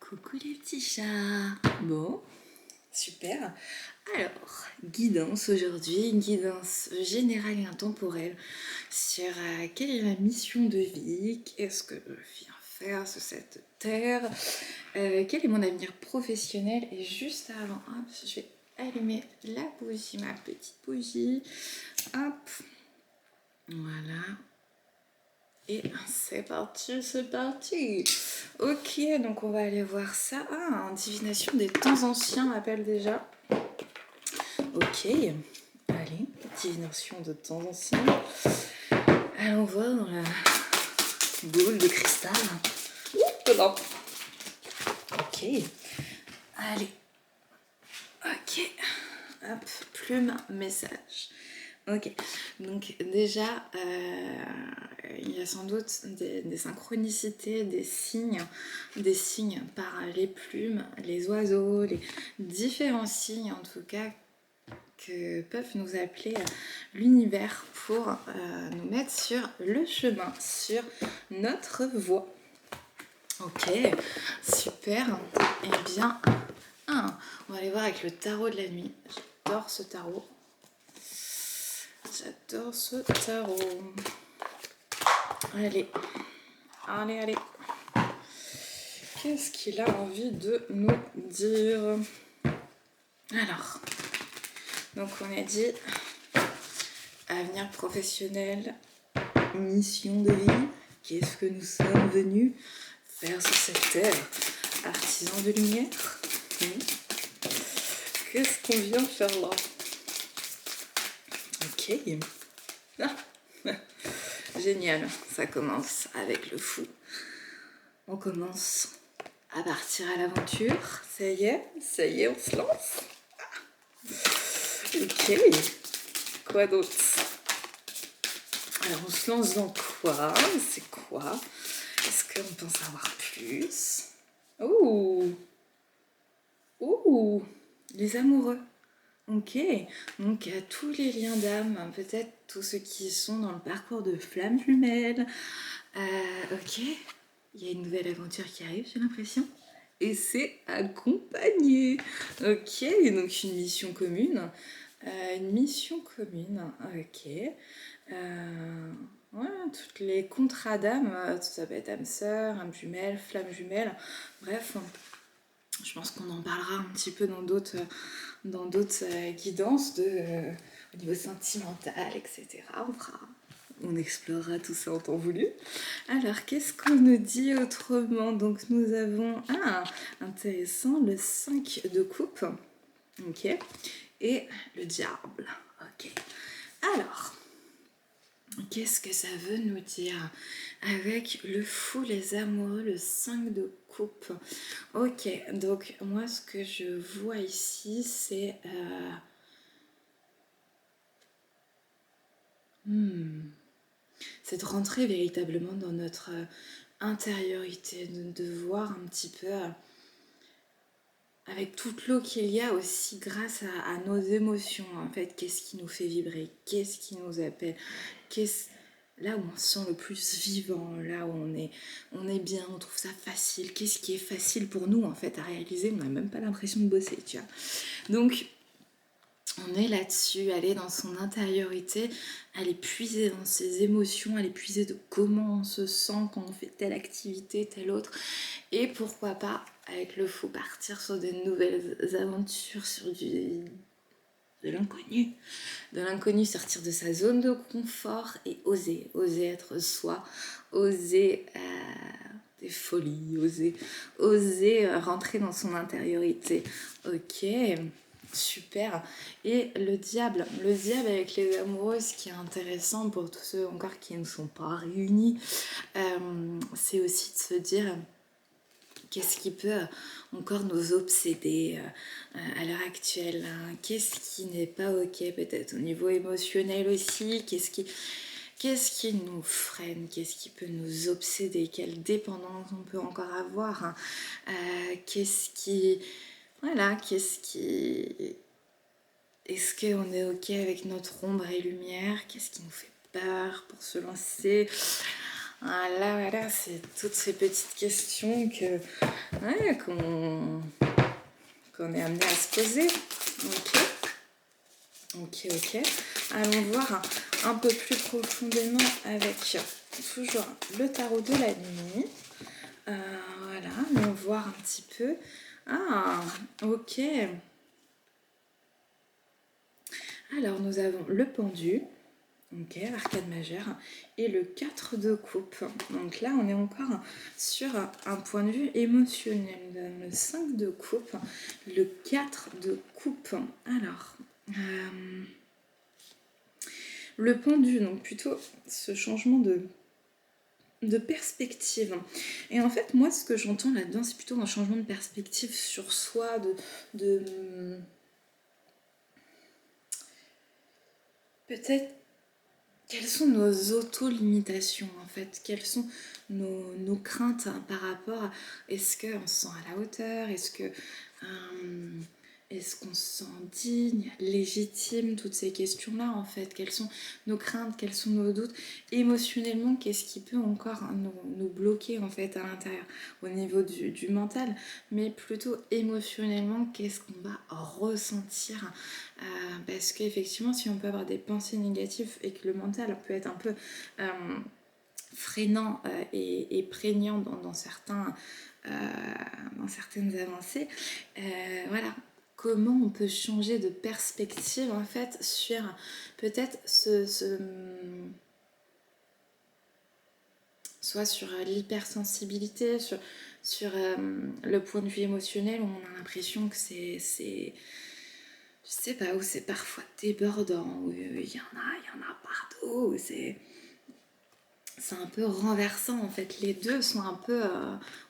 Coucou les petits chats. Bon, super. Alors, guidance aujourd'hui, une guidance générale et intemporelle sur quelle est ma mission de vie, qu'est-ce que je viens faire sur cette terre, quel est mon avenir professionnel. Et juste avant, hop, je vais allumer la bougie, ma petite bougie. Hop, voilà. Et c'est parti, c'est parti. Ok, donc on va aller voir ça. Ah, divination des temps anciens m'appelle déjà. Ok, allez, divination de temps anciens. Allons voir dans la boule de cristal. Ouh, non. Ok, allez. Ok, hop, plume, message. Ok, donc déjà, il y a sans doute des synchronicités, des signes par les plumes, les oiseaux, les différents signes en tout cas que peuvent nous appeler l'univers pour nous mettre sur le chemin, sur notre voie. Ok, super. Eh bien, on va aller voir avec le tarot de la nuit. J'adore ce tarot. J'adore ce tarot. Allez, allez, allez. Qu'est-ce qu'il a envie de nous dire? Alors, donc on a dit avenir professionnel, mission de vie. Qu'est-ce que nous sommes venus faire sur cette terre? Artisans de lumière. Qu'est-ce qu'on vient faire là? Ok. Ah. Génial, ça commence avec le fou. On commence à partir à l'aventure. Ça y est, on se lance. Ok. Quoi d'autre? Alors, on se lance dans quoi? C'est quoi? Est-ce qu'on peut en savoir plus? Ouh! Ouh! Les amoureux. Ok, donc à tous les liens d'âme, peut-être tous ceux qui sont dans le parcours de flamme jumelle. Ok, il y a une nouvelle aventure qui arrive, j'ai l'impression. Et c'est accompagné. Ok, donc une mission commune. Ok. Ouais, toutes les contrats d'âme, ça peut être âme sœur, âme jumelle, flamme jumelle. Bref, je pense qu'on en parlera un petit peu dans d'autres guidances au niveau sentimental, etc. On explorera tout ça en temps voulu. Alors, qu'est-ce qu'on nous dit autrement? Donc, nous avons, intéressant, le 5 de coupe. Ok. Et le diable. Ok. Alors, qu'est-ce que ça veut nous dire? Avec le fou, les amoureux, le 5 de coupe. Ok, donc moi ce que je vois ici c'est c'est de rentrer véritablement dans notre intériorité, de voir un petit peu avec toute l'eau qu'il y a aussi grâce à nos émotions en fait, qu'est-ce qui nous fait vibrer, qu'est-ce qui nous appelle, là où on se sent le plus vivant, là où on est bien, on trouve ça facile, qu'est-ce qui est facile pour nous en fait à réaliser, on n'a même pas l'impression de bosser, tu vois. Donc on est là-dessus, aller dans son intériorité, aller puiser dans ses émotions, aller puiser de comment on se sent quand on fait telle activité, telle autre, et pourquoi pas avec le fou partir sur de nouvelles aventures, sur de l'inconnu, sortir de sa zone de confort et oser être soi, oser des folies, oser rentrer dans son intériorité. Ok, super. Et le diable avec les amoureux, ce qui est intéressant pour tous ceux encore qui ne sont pas réunis, c'est aussi de se dire qu'est-ce qui peut encore nous obséder à l'heure actuelle, hein? Qu'est-ce qui n'est pas ok, peut-être au niveau émotionnel aussi, qu'est-ce qui nous freine, qu'est-ce qui peut nous obséder, quelle dépendance on peut encore avoir, hein? Est-ce qu'on est ok avec notre ombre et lumière? Qu'est-ce qui nous fait peur pour se lancer? Ah là, voilà, c'est toutes ces petites questions qu'on est amené à se poser. Ok. Allons voir un peu plus profondément avec toujours le tarot de la nuit. Voilà, allons voir un petit peu. Ah, ok. Alors, nous avons le pendu. Ok, l'arcade majeure. Et le 4 de coupe. Donc là, on est encore sur un point de vue émotionnel. Le 5 de coupe, le 4 de coupe. Alors, le pendu, donc plutôt ce changement de perspective. Et en fait, moi, ce que j'entends là-dedans, c'est plutôt un changement de perspective sur soi, de peut-être quelles sont nos auto-limitations en fait, quelles sont nos craintes par rapport à est-ce qu'on se sent à la hauteur, est-ce qu'on se sent digne, légitime, toutes ces questions-là en fait, quelles sont nos craintes, quels sont nos doutes, émotionnellement, qu'est-ce qui peut encore nous bloquer en fait à l'intérieur, au niveau du mental, mais plutôt émotionnellement, qu'est-ce qu'on va ressentir, parce qu'effectivement, si on peut avoir des pensées négatives et que le mental peut être un peu freinant et prégnant dans certaines avancées, voilà, comment on peut changer de perspective en fait sur peut-être soit sur l'hypersensibilité, sur le point de vue émotionnel où on a l'impression que c'est je sais pas, où c'est parfois débordant, où il y en a partout, c'est un peu renversant en fait. Les deux sont un peu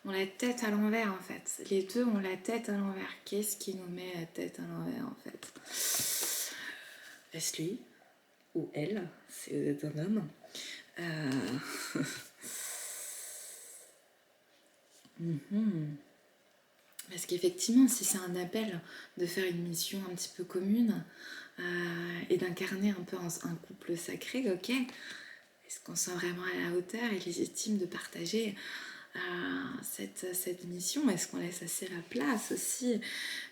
ont la tête à l'envers en fait. Les deux ont la tête à l'envers. Qu'est-ce qui nous met la tête à l'envers en fait? Est-ce lui ou elle, si vous êtes un homme? Parce qu'effectivement, si c'est un appel de faire une mission un petit peu commune et d'incarner un peu un couple sacré, ok, est-ce qu'on se sent vraiment à la hauteur et légitime de partager cette mission? Est-ce qu'on laisse assez la place aussi?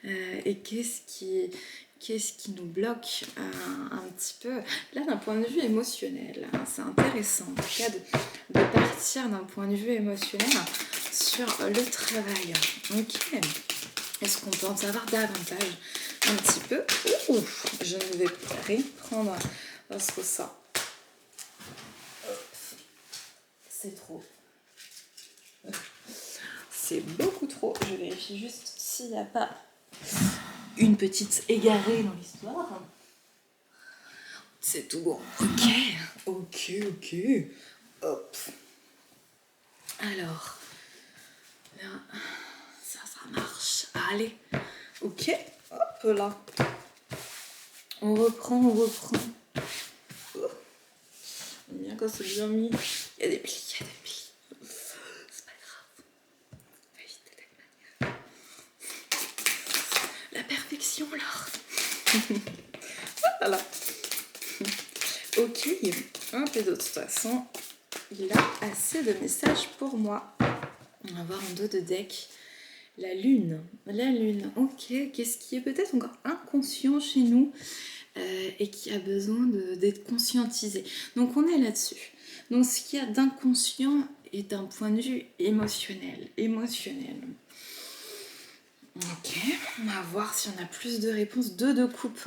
Et qu'est-ce qui nous bloque un petit peu là d'un point de vue émotionnel? C'est intéressant en tout cas de partir d'un point de vue émotionnel sur le travail. Ok. Est-ce qu'on peut en savoir davantage un petit peu? Ouh, je ne vais pas reprendre parce que ça, c'est trop. C'est beaucoup trop. Je vérifie juste s'il n'y a pas une petite égarée dans l'histoire. C'est tout bon. Ok. Hop. Alors, là, ça marche. Allez. Ok. Hop là. On reprend. Oh. Bien quand c'est bien mis. Il y a des plis. C'est pas grave. La perfection, là. Voilà. Ok. Et de toute façon, il a assez de messages pour moi. On va voir en dos de deck la lune. Ok. Qu'est-ce qui est peut-être encore inconscient chez nous et qui a besoin d'être conscientisé. Donc on est là-dessus. Donc ce qu'il y a d'inconscient est d'un point de vue émotionnel. Ok, on va voir si on a plus de réponses. 2 de coupe.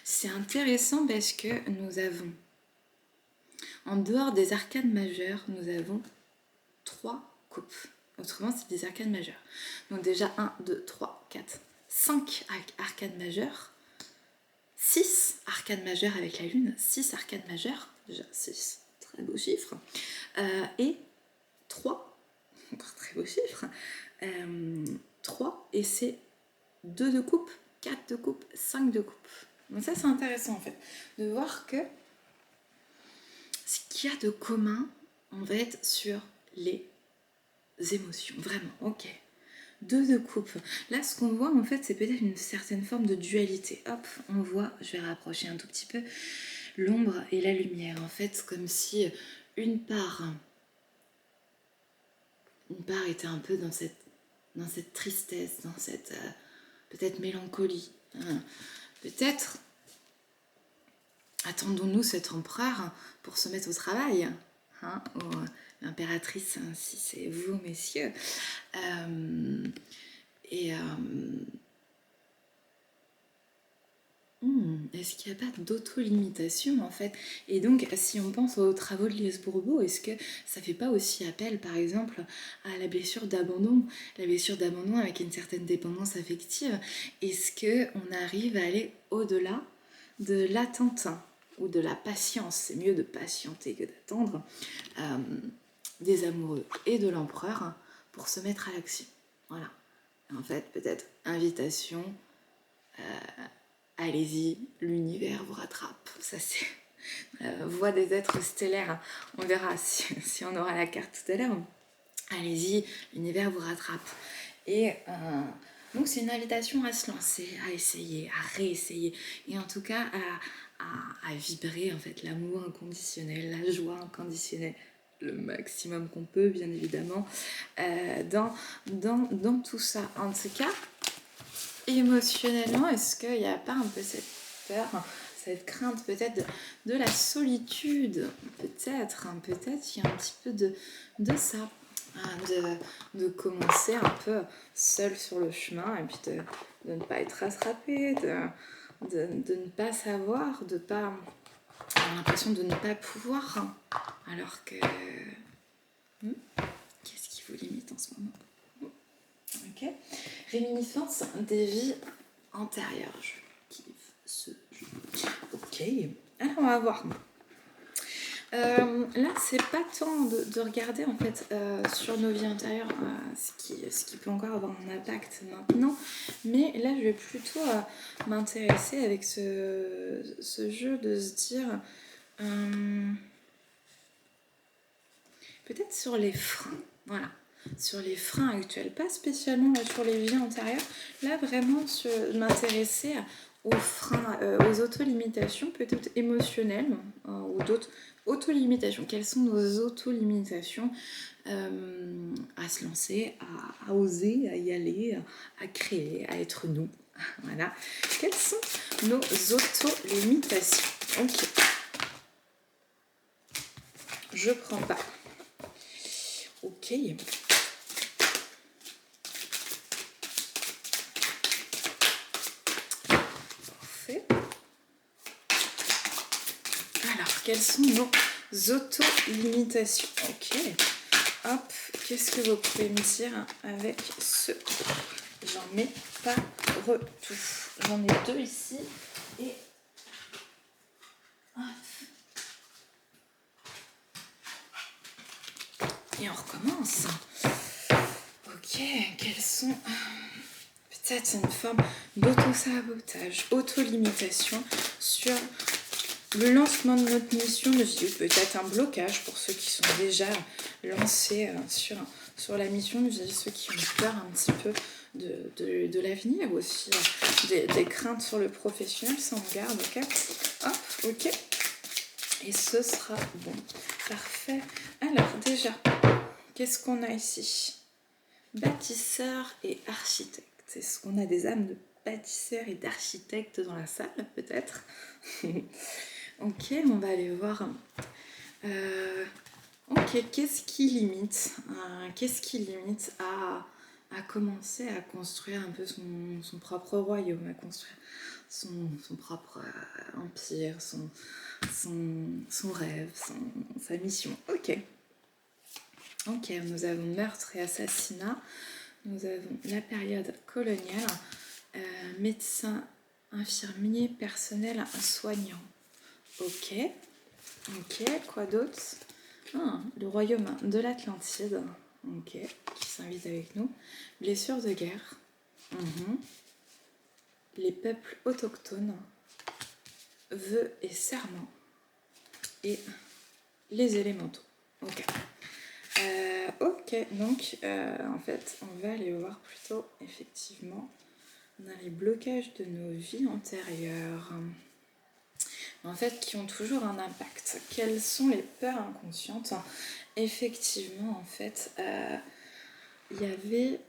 C'est intéressant parce que nous avons, en dehors des arcades majeures, nous avons 3 coupes. Autrement, c'est des arcades majeures. Donc déjà 1, 2, 3, 4, 5 arcades majeures. 6 arcades majeures avec la lune. 6 arcades majeures. Déjà 6, très beau chiffre. Et 3, très beau chiffre. 3, et c'est 2 de coupe, 4 de coupe, 5 de coupe. Donc ça c'est intéressant en fait, de voir que ce qu'il y a de commun, on va être sur les émotions, vraiment, ok. 2 de coupe. Là ce qu'on voit en fait c'est peut-être une certaine forme de dualité. Hop, on voit, je vais rapprocher un tout petit peu, l'ombre et la lumière. En fait comme si une part une part était un peu dans cette tristesse, dans cette peut-être mélancolie. Hein. Peut-être attendons-nous cet empereur pour se mettre au travail. Hein, ou l'impératrice, si c'est vous, messieurs. Est-ce qu'il n'y a pas d'auto-limitation en fait? Et donc, si on pense aux travaux de Lise Bourbeau, est-ce que ça ne fait pas aussi appel, par exemple, à la blessure d'abandon? La blessure d'abandon avec une certaine dépendance affective. Est-ce qu'on arrive à aller au-delà de l'attente ou de la patience? C'est mieux de patienter que d'attendre des amoureux et de l'empereur pour se mettre à l'action. Voilà. En fait, peut-être invitation... allez-y, l'univers vous rattrape. Ça, c'est la voix des êtres stellaires. On verra si on aura la carte tout à l'heure. Allez-y, l'univers vous rattrape. Et donc, c'est une invitation à se lancer, à essayer, à réessayer. Et en tout cas, à vibrer, en fait, l'amour inconditionnel, la joie inconditionnelle, le maximum qu'on peut, bien évidemment, dans tout ça. En tout cas, émotionnellement, est-ce qu'il n'y a pas un peu cette peur, cette crainte peut-être de la solitude? Peut-être il y a un petit peu de ça, hein, de commencer un peu seul sur le chemin et puis de ne pas être rattrapé, de ne pas savoir, avoir l'impression de ne pas pouvoir, hein, alors que... qu'est-ce qui vous limite en ce moment? Ok. Réminiscence des vies antérieures. Je kiffe ce jeu. Ok. Alors on va voir. Là, c'est pas tant de regarder en fait sur nos vies antérieures ce qui peut encore avoir un impact maintenant, mais là, je vais plutôt m'intéresser avec ce jeu de se dire peut-être sur les freins. Voilà. Sur les freins actuels, pas spécialement sur les vies antérieures, là vraiment m'intéresser aux freins, aux auto-limitations peut-être émotionnelles ou d'autres auto-limitations. Quelles sont nos auto-limitations à se lancer, à oser, à y aller, à créer, à être nous? Voilà. Quelles sont nos auto-limitations? Ok. Je prends pas. Ok. Alors, quelles sont nos auto-limitations? Ok. Hop, qu'est-ce que vous pouvez me dire avec ce? J'en mets pas tout. J'en ai deux ici. Et... hop. Et on recommence. Ok, quelles sont... peut-être une forme d'auto-sabotage, auto-limitation sur le lancement de notre mission de vie, peut-être un blocage pour ceux qui sont déjà lancés sur la mission de vie, ceux qui ont peur un petit peu de l'avenir aussi, des craintes sur le professionnel, ça on garde, ok? Hop, ok. Et ce sera bon. Parfait. Alors déjà, qu'est-ce qu'on a ici? Bâtisseur et architecte. Est-ce qu'on a des âmes de bâtisseurs et d'architectes dans la salle, peut-être? Ok, on va aller voir. Ok, qu'est-ce qui limite à commencer à construire un peu son propre royaume, à construire son propre empire, son rêve, sa mission. Ok, nous avons meurtre et assassinat, nous avons la période coloniale, médecin, infirmier, personnel, soignant. Ok, quoi d'autre? Le royaume de l'Atlantide, ok, qui s'invite avec nous. Blessures de guerre. Les peuples autochtones. Vœux et serments. Et les élémentaux. Ok. Donc en fait, on va aller voir plutôt effectivement dans les blocages de nos vies antérieures. En fait, qui ont toujours un impact. Quelles sont les peurs inconscientes? Effectivement, en fait, il y avait,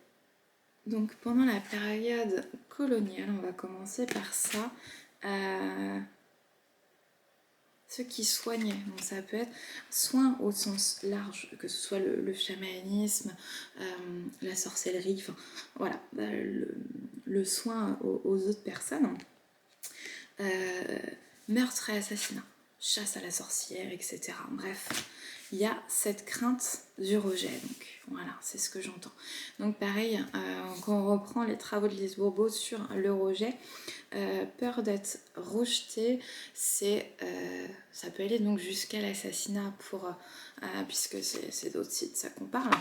donc pendant la période coloniale, on va commencer par ça, ceux qui soignaient. Donc ça peut être soin au sens large, que ce soit le chamanisme, la sorcellerie, enfin voilà, le soin aux autres personnes. Meurtre et assassinat, chasse à la sorcière, etc. Bref, il y a cette crainte du rejet, donc voilà, c'est ce que j'entends. Donc pareil, quand on reprend les travaux de Lise Bourbeau sur le rejet, peur d'être rejeté, ça peut aller donc jusqu'à l'assassinat puisque c'est d'autres sites ça qu'on parle,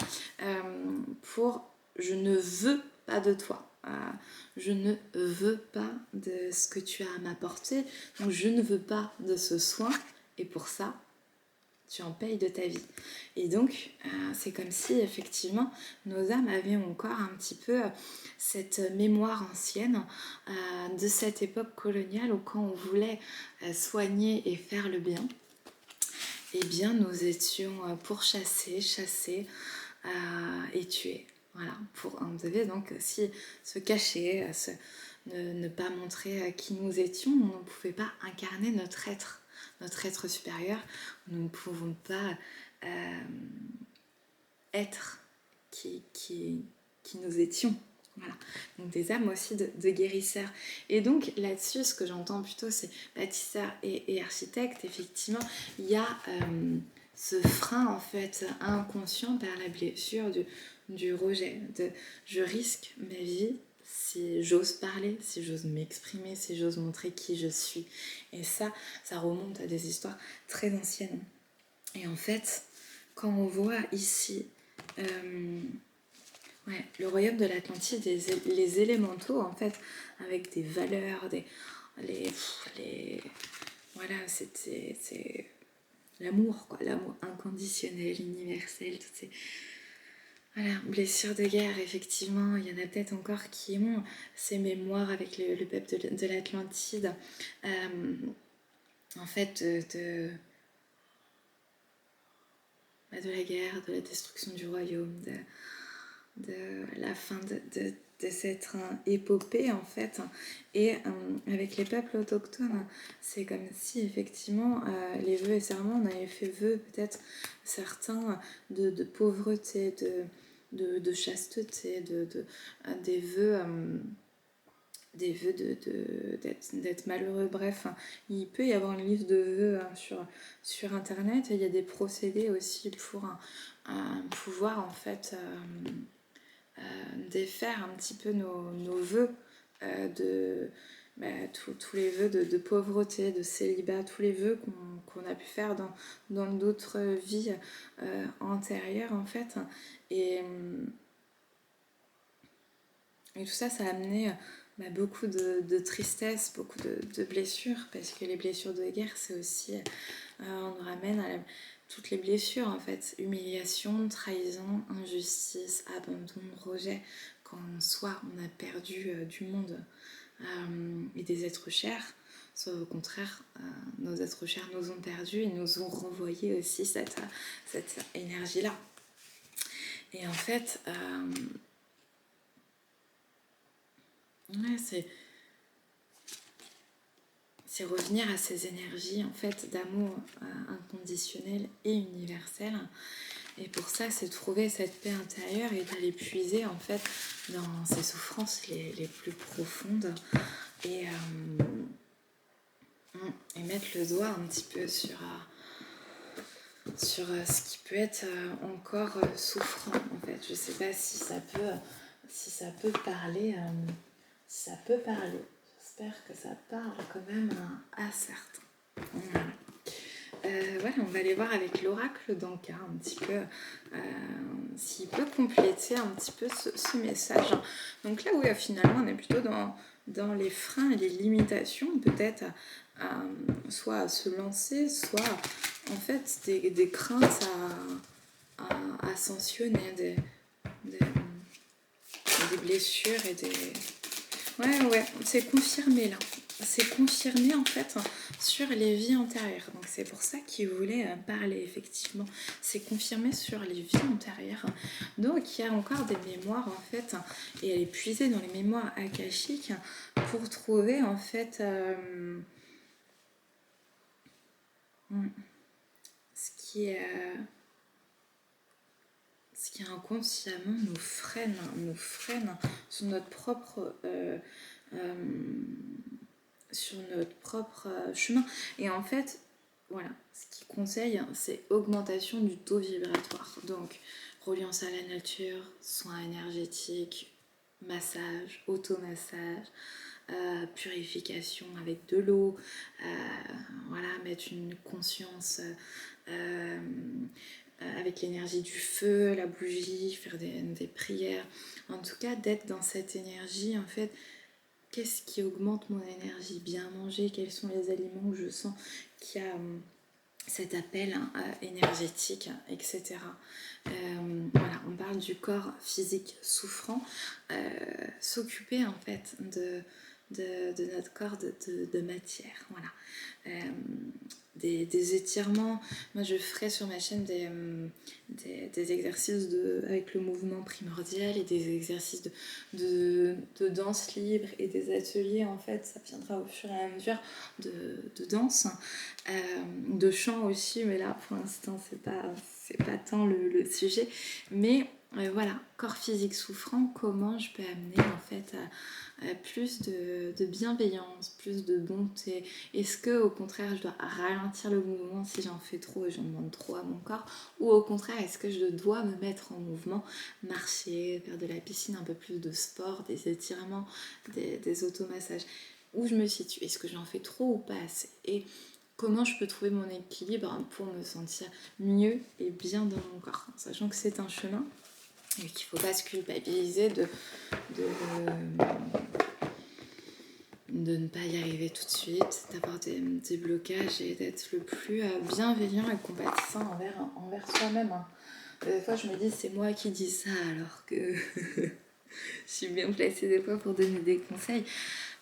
pour je ne veux pas de toi. Je ne veux pas de ce que tu as à m'apporter, donc je ne veux pas de ce soin, et pour ça, tu en payes de ta vie. Et donc, c'est comme si, effectivement, nos âmes avaient encore un petit peu cette mémoire ancienne de cette époque coloniale où quand on voulait soigner et faire le bien, eh bien, nous étions pourchassés, chassés et tués. Voilà, on devait donc aussi se cacher, ne pas montrer qui nous étions. On ne pouvait pas incarner notre être supérieur. Nous ne pouvons pas être qui nous étions. Voilà. Donc des âmes aussi de guérisseurs. Et donc là-dessus, ce que j'entends plutôt, c'est bâtisseur et architecte. Effectivement, il y a ce frein en fait inconscient par la blessure du rejet. Je risque ma vie si j'ose parler, si j'ose m'exprimer, si j'ose montrer qui je suis. Et ça remonte à des histoires très anciennes. Et en fait, quand on voit ici le royaume de l'Atlantide, les élémentaux, en fait, avec des valeurs, voilà, c'est l'amour, quoi, l'amour inconditionnel, universel, toutes ces blessures de guerre, effectivement, il y en a peut-être encore qui ont ces mémoires avec le peuple de l'Atlantide, en fait, de la guerre, de la destruction du royaume, de la fin de cette épopée en fait. Et avec les peuples autochtones, c'est comme si effectivement les vœux et serments, on avait fait vœu peut-être certains de pauvreté, de chasteté, des vœux d'être malheureux. Bref, il peut y avoir une liste de vœux sur internet, et il y a des procédés aussi pour pouvoir en fait défaire un petit peu nos vœux tous les vœux de pauvreté, de célibat, tous les vœux qu'on a pu faire dans d'autres vies antérieures en fait. Et tout ça a amené beaucoup de tristesse, beaucoup de blessures, parce que les blessures de guerre, c'est aussi, on nous ramène à toutes les blessures en fait, humiliation, trahison, injustice, abandon, rejet, quand soit on a perdu du monde et des êtres chers, soit au contraire, nos êtres chers nous ont perdus et nous ont renvoyé aussi cette énergie-là. Et en fait, c'est revenir à ces énergies en fait d'amour inconditionnel et universel. Et pour ça, c'est trouver cette paix intérieure et d'aller puiser en fait dans ces souffrances les plus profondes et mettre le doigt un petit peu sur ce qui peut être encore souffrant en fait. Je sais pas si ça peut parler. Si ça peut parler. J'espère que ça parle quand même à certains. Voilà, on va aller voir avec l'oracle d'Anka un petit peu s'il peut compléter un petit peu ce message. Donc là, oui, finalement, on est plutôt dans les freins et les limitations, peut-être soit à se lancer, soit en fait des craintes à ascensionner, des blessures et des... Ouais, c'est confirmé là. c'est confirmé en fait sur les vies antérieures. Donc c'est pour ça qu'il voulait parler effectivement. C'est confirmé sur les vies antérieures. Donc il y a encore des mémoires en fait, et elle est puisée dans les mémoires akashiques pour trouver en fait ce qui est inconsciemment nous freine sur notre propre chemin. Et en fait, voilà, ce qu'il conseille, c'est augmentation du taux vibratoire. Donc, reliance à la nature, soins énergétiques, massage, automassage, purification avec de l'eau, voilà, mettre une conscience avec l'énergie du feu, la bougie, faire des prières. En tout cas, d'être dans cette énergie, en fait, qu'est-ce qui augmente mon énergie? Bien manger, quels sont les aliments où je sens qu'il y a cet appel énergétique, etc. Voilà, on parle du corps physique souffrant, s'occuper en fait de notre corps de matière. Voilà. Des étirements. Moi, je ferai sur ma chaîne des exercices avec le mouvement primordial et des exercices de danse libre et des ateliers. En fait, ça viendra au fur et à mesure de danse, de chant aussi. Mais là, pour l'instant, c'est pas tant le sujet. Mais voilà, corps physique souffrant, comment je peux amener en fait à plus de bienveillance, plus de bonté? Est-ce que au contraire je dois ralentir le mouvement si j'en fais trop et j'en demande trop à mon corps, ou au contraire est-ce que je dois me mettre en mouvement, marcher, faire de la piscine, un peu plus de sport, des étirements, des automassages? Où je me situe? Est-ce que j'en fais trop ou pas assez? Et comment je peux trouver mon équilibre pour me sentir mieux et bien dans mon corps, sachant que c'est un chemin et qu'il ne faut pas se culpabiliser de ne pas y arriver tout de suite, d'avoir des blocages et d'être le plus bienveillant et compatissant envers soi-même. Des fois, je me dis, c'est moi qui dis ça, alors que je suis bien placée des fois pour donner des conseils,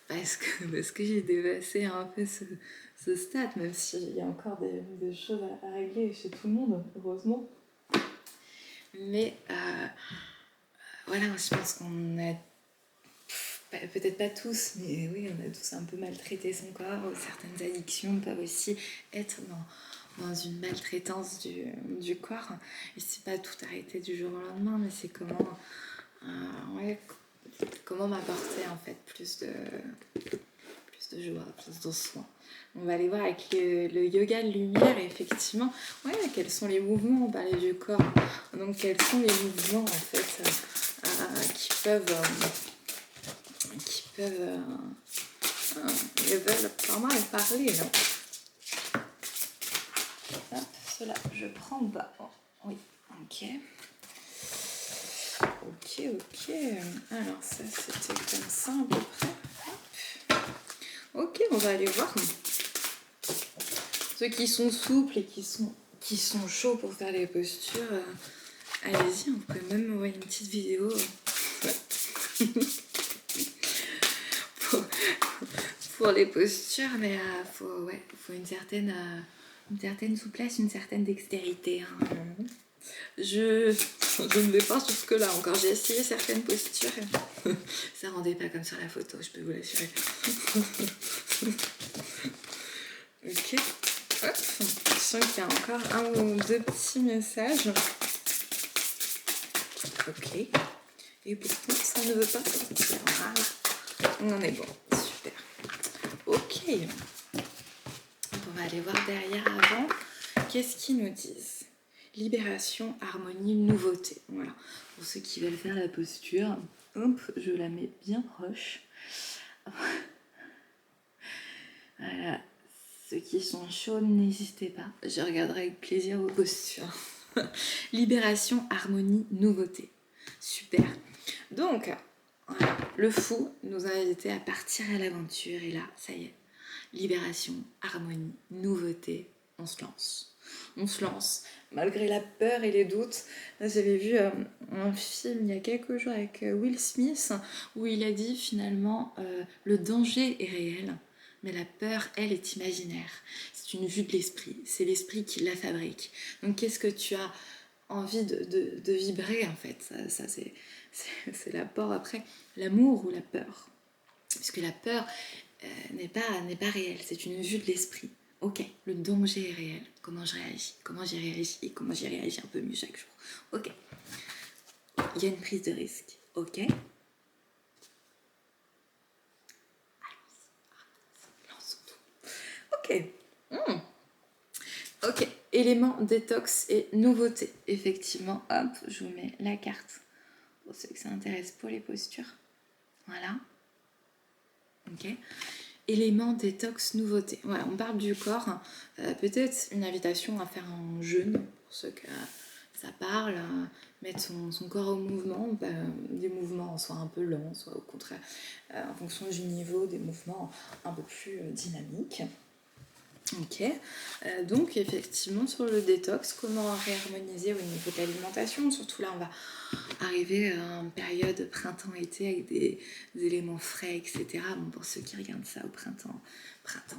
parce que j'ai dépassé un peu ce stade, même s'il y a encore des choses à régler chez tout le monde, heureusement. Mais voilà, je pense qu'on a, peut-être pas tous, mais oui, on a tous un peu maltraité son corps. Certaines addictions peuvent aussi être dans une maltraitance du corps. Et c'est pas tout arrêter du jour au lendemain, mais c'est comment m'apporter en fait plus de joie, plus de soin. On va aller voir avec le yoga de lumière, effectivement, quels sont les mouvements, on parlait du corps, donc quels sont les mouvements en fait qui peuvent ils veulent vraiment en parler là. Hop, cela je prends bas. Oh, oui, ok. Alors ça c'était comme ça à peu près. Ok, on va aller voir ceux qui sont souples et qui sont chauds pour faire les postures. Allez-y, on peut même envoyer une petite vidéo. Pour les postures, mais faut une certaine souplesse, une certaine dextérité. Hein. Je ne vais pas jusque là encore. J'ai essayé certaines postures. Ça rendait pas comme sur la photo, je peux vous l'assurer. Ok. Hop. Je sens qu'il y a encore un ou deux petits messages. Ok. Et pourtant, ça ne veut pas sortir. Voilà. On en est bon. Super. Ok. On va aller voir derrière avant. Qu'est-ce qu'ils nous disent? Libération, harmonie, nouveauté. Voilà. Pour ceux qui veulent faire la posture, hop, je la mets bien proche. Voilà. Ceux qui sont chauds, n'hésitez pas. Je regarderai avec plaisir vos postures. Libération, harmonie, nouveauté. Super. Donc, voilà. Le fou nous a invités à partir à l'aventure. Et là, ça y est. Libération, harmonie, nouveauté. On se lance, malgré la peur et les doutes. Là, j'avais vu un film il y a quelques jours avec Will Smith où il a dit finalement le danger est réel, mais la peur, elle, est imaginaire. C'est une vue de l'esprit, c'est l'esprit qui la fabrique. Donc qu'est-ce que tu as envie de vibrer en fait? Ça c'est l'apport après, l'amour ou la peur? Puisque la peur n'est pas réelle, c'est une vue de l'esprit. Ok, le danger est réel. Comment je réagis? Comment j'y réagis? Et comment j'y réagis un peu mieux chaque jour? Ok. Il y a une prise de risque. Ok. Ok. Mmh. Ok. Éléments détox et nouveautés. Effectivement, hop, je vous mets la carte pour ceux que ça intéresse pour les postures. Voilà. Ok. Éléments détox nouveautés. Voilà, on parle du corps. Peut-être une invitation à faire un jeûne pour ceux que ça parle. Mettre son corps au mouvement. Des mouvements soit un peu lents, soit au contraire, en fonction du niveau, des mouvements un peu plus dynamiques. Ok, donc effectivement sur le détox, comment réharmoniser au niveau de l'alimentation, surtout là on va arriver à une période printemps-été avec des éléments frais, etc. Bon, pour ceux qui regardent ça au printemps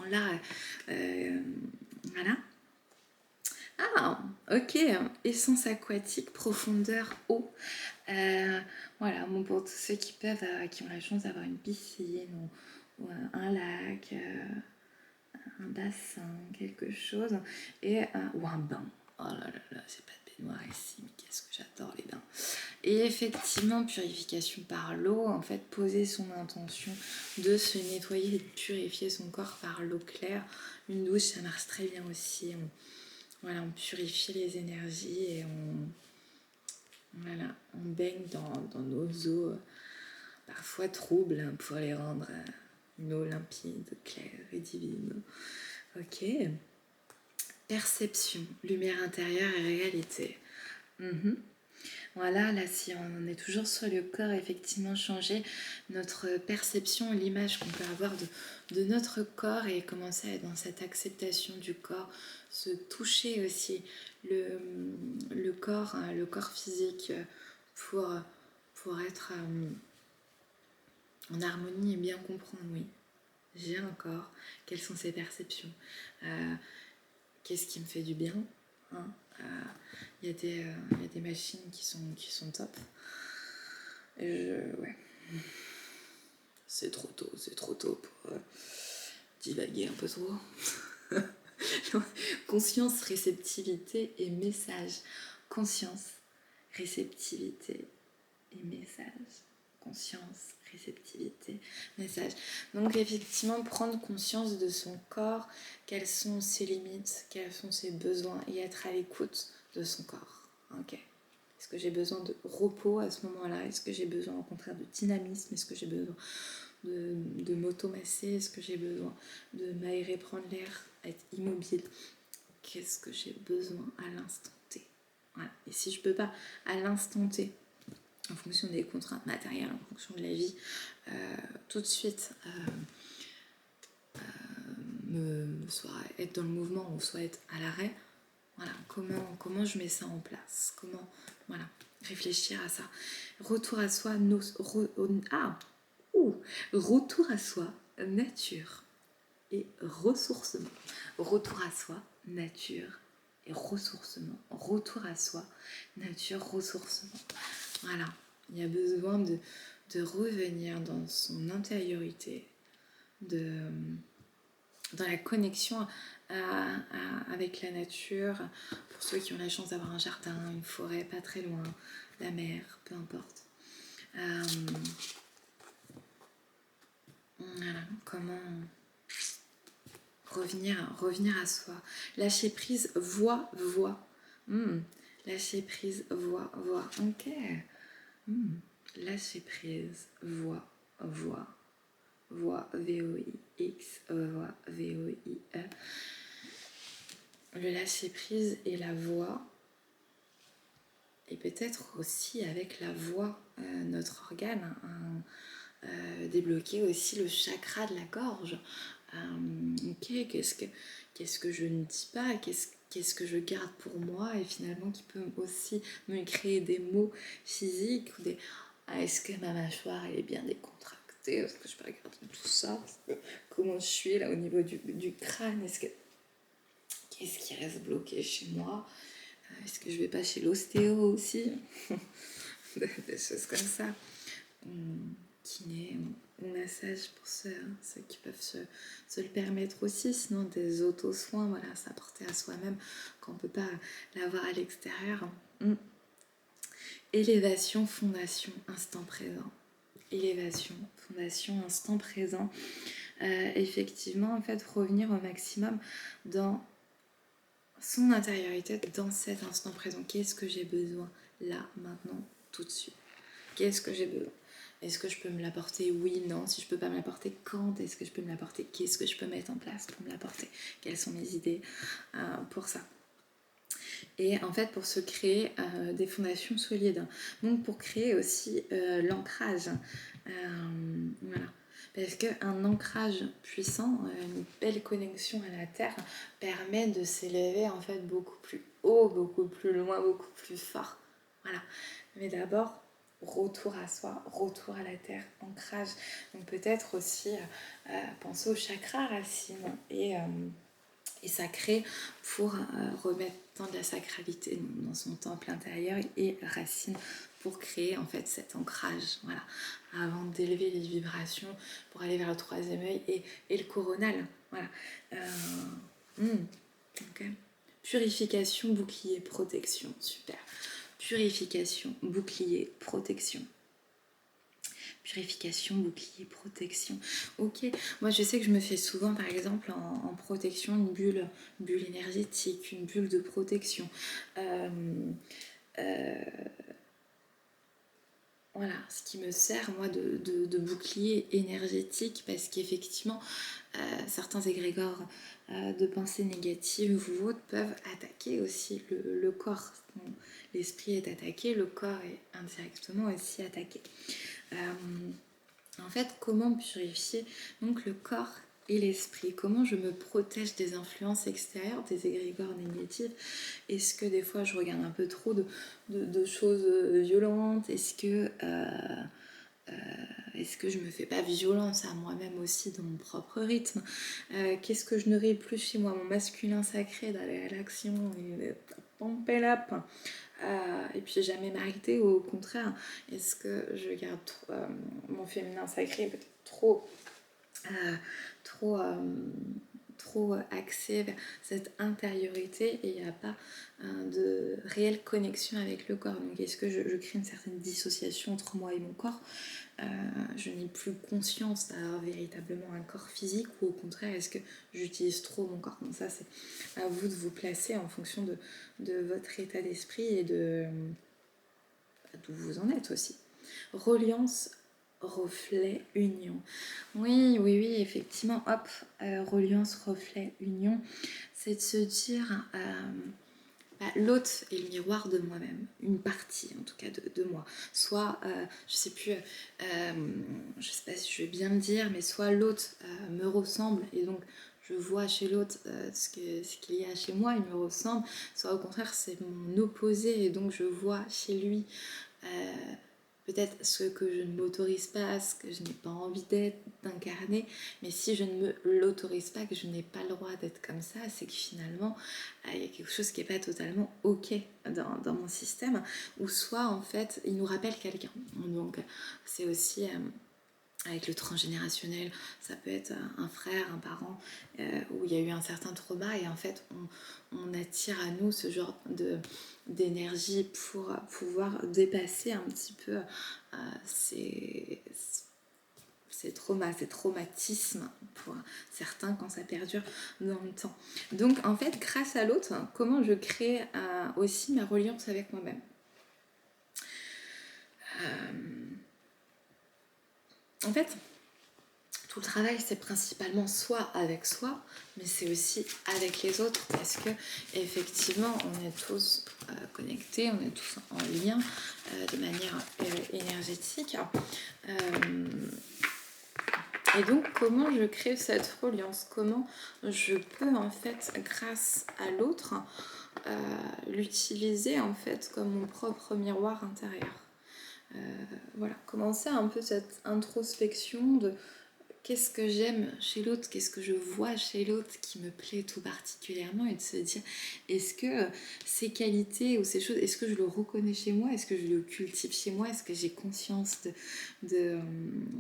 là, voilà. Ah, ok, essence aquatique, profondeur, eau. Voilà, bon, pour tous ceux qui peuvent, qui ont la chance d'avoir une piscine ou un lac, un bassin, quelque chose, ou un bain. Oh là là là, c'est pas de baignoire ici, mais qu'est-ce que j'adore les bains. Et effectivement, purification par l'eau, en fait, poser son intention de se nettoyer et de purifier son corps par l'eau claire. Une douche, ça marche très bien aussi. On purifie les énergies et on baigne dans nos eaux, parfois troubles, pour les rendre une eau limpide, claire et divine. Ok. Perception, lumière intérieure et réalité. Voilà, là, si on est toujours sur le corps, effectivement, changer notre perception, l'image qu'on peut avoir de notre corps et commencer à être dans cette acceptation du corps, se toucher aussi le corps physique pour être en harmonie et bien comprendre, oui, j'ai un corps, quelles sont ses perceptions, qu'est-ce qui me fait du bien, hein. Il y a des machines qui sont top. Ouais. C'est trop tôt pour divaguer un peu trop. Conscience, réceptivité et message. Conscience, réceptivité et message. Conscience, réceptivité, message. Donc effectivement, prendre conscience de son corps, quelles sont ses limites, quels sont ses besoins et être à l'écoute de son corps. Ok. Est-ce que j'ai besoin de repos à ce moment-là? Est-ce que j'ai besoin au contraire de dynamisme? Est-ce que j'ai besoin de m'automasser? Est-ce que j'ai besoin de m'aérer, prendre l'air, être immobile? Qu'est-ce que j'ai besoin à l'instant T? Voilà. Et si je ne peux pas à l'instant T, en fonction des contraintes matérielles, en fonction de la vie, tout de suite soit être dans le mouvement ou soit être à l'arrêt, voilà, comment je mets ça en place? Comment, voilà, réfléchir à ça. Retour à soi, retour à soi, nature et ressourcement. Retour à soi, nature et ressourcement. Retour à soi, nature, ressourcement. Voilà, il y a besoin de revenir dans son intériorité, dans la connexion avec la nature, pour ceux qui ont la chance d'avoir un jardin, une forêt pas très loin, la mer, peu importe. Voilà, comment revenir à soi. Lâcher prise, voix. Lâcher prise, voix. Ok. Lâcher prise, voix. V-O-I-X, voix, V-O-I-E. Le lâcher prise et la voix, et peut-être aussi avec la voix, notre organe, débloquer aussi le chakra de la gorge. Ok, qu'est-ce que je ne dis pas, qu'est-ce que je garde pour moi et finalement qui peut aussi me créer des mots physiques ou est-ce que ma mâchoire elle est bien décontractée? clarté, est-ce que je peux regarder tout ça, comment je suis là au niveau du crâne, qu'est-ce qui reste bloqué chez moi, est-ce que je vais pas chez l'ostéo aussi, des choses comme ça, kiné ou massage pour ceux qui peuvent se le permettre aussi, sinon des auto-soins, voilà, s'apporter à soi-même quand on peut pas l'avoir à l'extérieur. Élévation, fondation, instant présent. Élévation, fondation, instant présent. Effectivement, en fait, revenir au maximum dans son intériorité, dans cet instant présent. Qu'est-ce que j'ai besoin là, maintenant, tout de suite? Qu'est-ce que j'ai besoin? Est-ce que je peux me l'apporter? Oui, non. Si je peux pas me l'apporter, quand est-ce que je peux me l'apporter? Qu'est-ce que je peux mettre en place pour me l'apporter? Quelles sont mes idées pour ça? Et en fait, pour se créer des fondations solides. Donc, pour créer aussi l'ancrage. Voilà. Parce qu'un ancrage puissant, une belle connexion à la terre, permet de s'élever en fait beaucoup plus haut, beaucoup plus loin, beaucoup plus fort. Voilà. Mais d'abord, retour à soi, retour à la terre, ancrage. Donc peut-être aussi penser au chakra racine et sacré pour remettre tant de la sacralité dans son temple intérieur et racine pour créer en fait cet ancrage, voilà, avant d'élever les vibrations pour aller vers le troisième œil et le coronal, voilà. Okay. Purification, bouclier, protection, super. Purification, bouclier, protection. Purification, bouclier, protection. Ok, moi je sais que je me fais souvent par exemple en protection une bulle énergétique, une bulle de protection. Voilà, ce qui me sert moi de bouclier énergétique parce qu'effectivement certains égrégores de pensées négatives ou autres peuvent attaquer aussi le corps. L'esprit est attaqué, le corps est indirectement aussi attaqué. En fait, comment purifier donc le corps et l'esprit? Comment je me protège des influences extérieures, des égrégores négatifs? Est-ce que des fois je regarde un peu trop de choses violentes? Est-ce que je me fais pas violence à moi-même aussi dans mon propre rythme? Qu'est-ce que je nourris plus chez moi? Mon masculin sacré d'aller à l'action et pomper la et puis jamais m'arrêter, ou au contraire, est-ce que je garde mon féminin sacré peut-être trop axé vers cette intériorité et il n'y a pas de réelle connexion avec le corps? Donc est-ce que je crée une certaine dissociation entre moi et mon corps? Je n'ai plus conscience d'avoir véritablement un corps physique, ou au contraire est-ce que j'utilise trop mon corps? Donc ça, c'est à vous de vous placer en fonction de votre état d'esprit et d'où vous en êtes aussi. Reliance, reflet, union. Oui, effectivement, hop, reliance, reflet, union, c'est de se dire l'autre est le miroir de moi-même, une partie en tout cas de moi. Soit, je sais pas si je vais bien le dire, mais soit l'autre me ressemble et donc je vois chez l'autre ce qu'il y a chez moi, il me ressemble, soit au contraire c'est mon opposé et donc je vois chez lui peut-être ce que je ne m'autorise pas, ce que je n'ai pas envie d'incarner, mais si je ne me l'autorise pas, que je n'ai pas le droit d'être comme ça, c'est que finalement il y a quelque chose qui n'est pas totalement ok dans mon système, ou soit en fait il nous rappelle quelqu'un. Donc c'est aussi avec le transgénérationnel, ça peut être un frère, un parent où il y a eu un certain trauma et en fait on attire à nous ce genre d'énergie pour pouvoir dépasser un petit peu ces traumas, ces traumatismes pour certains quand ça perdure dans le temps. Donc en fait, grâce à l'autre, comment je crée aussi ma reliance avec moi-même? En fait, tout le travail, c'est principalement soit avec soi, mais c'est aussi avec les autres, parce que effectivement, on est tous connectés, on est tous en lien de manière énergétique. Et donc, comment je crée cette reliance? Comment je peux, en fait, grâce à l'autre, l'utiliser, en fait, comme mon propre miroir intérieur? Voilà, commencer un peu cette introspection de qu'est-ce que j'aime chez l'autre, qu'est-ce que je vois chez l'autre qui me plaît tout particulièrement, et de se dire est-ce que ces qualités ou ces choses, est-ce que je le reconnais chez moi, est-ce que je le cultive chez moi, est-ce que j'ai conscience de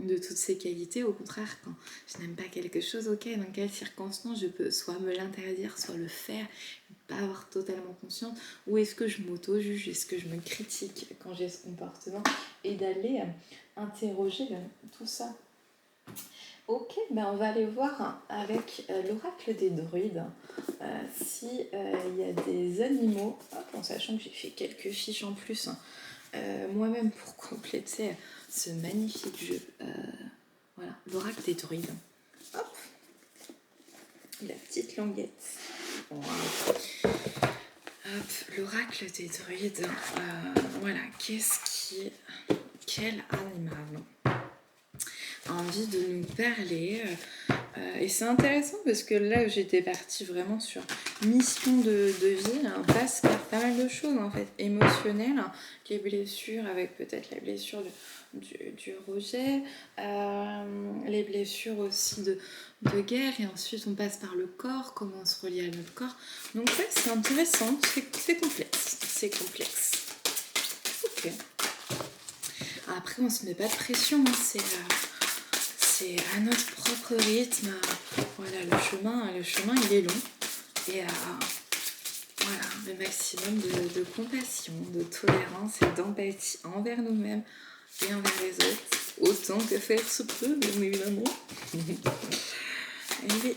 toutes ces qualités. Au contraire, quand je n'aime pas quelque chose, ok, dans quelles circonstances je peux soit me l'interdire, soit le faire, pas avoir totalement conscience, ou est-ce que je m'auto-juge, est-ce que je me critique quand j'ai ce comportement, et d'aller interroger tout ça. Ok, ben on va aller voir avec l'oracle des druides si il y a des animaux, hop, en sachant que j'ai fait quelques fiches en plus moi-même pour compléter ce magnifique jeu. Voilà, l'oracle des druides. Hop, la petite languette. Voilà. Hop, l'oracle des druides. Voilà, quel animal a envie de nous parler et c'est intéressant parce que là j'étais partie vraiment sur mission de vie, on passe par pas mal de choses en fait, émotionnelles, les blessures avec peut-être la blessure du rejet, les blessures aussi de guerre, et ensuite on passe par le corps, comment on se relie à notre corps. Donc ouais, c'est intéressant, c'est complexe. Ok. Après on se met pas de pression, hein, c'est à notre propre rythme. Voilà, le chemin il est long, et voilà, le maximum de compassion, de tolérance et d'empathie envers nous-mêmes et envers les autres, autant que faire se peut, bien évidemment. Et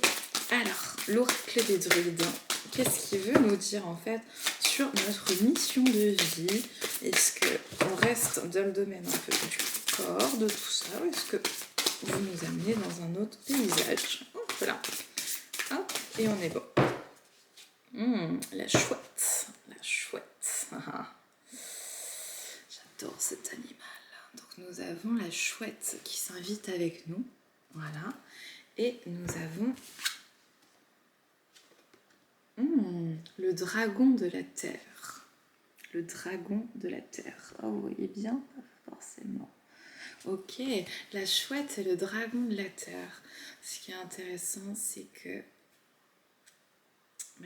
alors, l'oracle des druides, qu'est-ce qu'il veut nous dire en fait sur notre mission de vie? Est-ce qu'on reste dans le domaine un peu du corps, de tout ça, ou est-ce que vous nous amenez dans un autre paysage? Hop, voilà. Hop, et on est bon. La chouette. J'adore cet animal. Donc nous avons la chouette qui s'invite avec nous. Voilà. Et nous avons le dragon de la terre. Le dragon de la terre. Oh, vous voyez bien? Pas forcément. Ok, la chouette et le dragon de la terre. Ce qui est intéressant, c'est que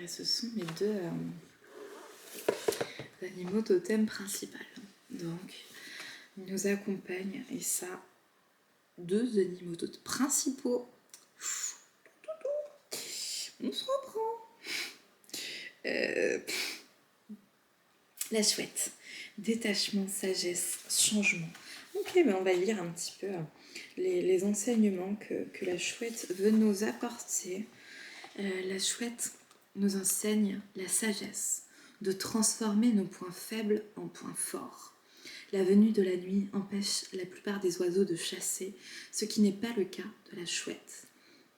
ce sont mes deux animaux totem principaux. Donc, ils nous accompagnent, et ça, deux animaux totem principaux. On se reprend. La chouette. Détachement, sagesse, changement. Ok, mais on va lire un petit peu les enseignements que la chouette veut nous apporter. La chouette nous enseigne la sagesse, de transformer nos points faibles en points forts. La venue de la nuit empêche la plupart des oiseaux de chasser, ce qui n'est pas le cas de la chouette.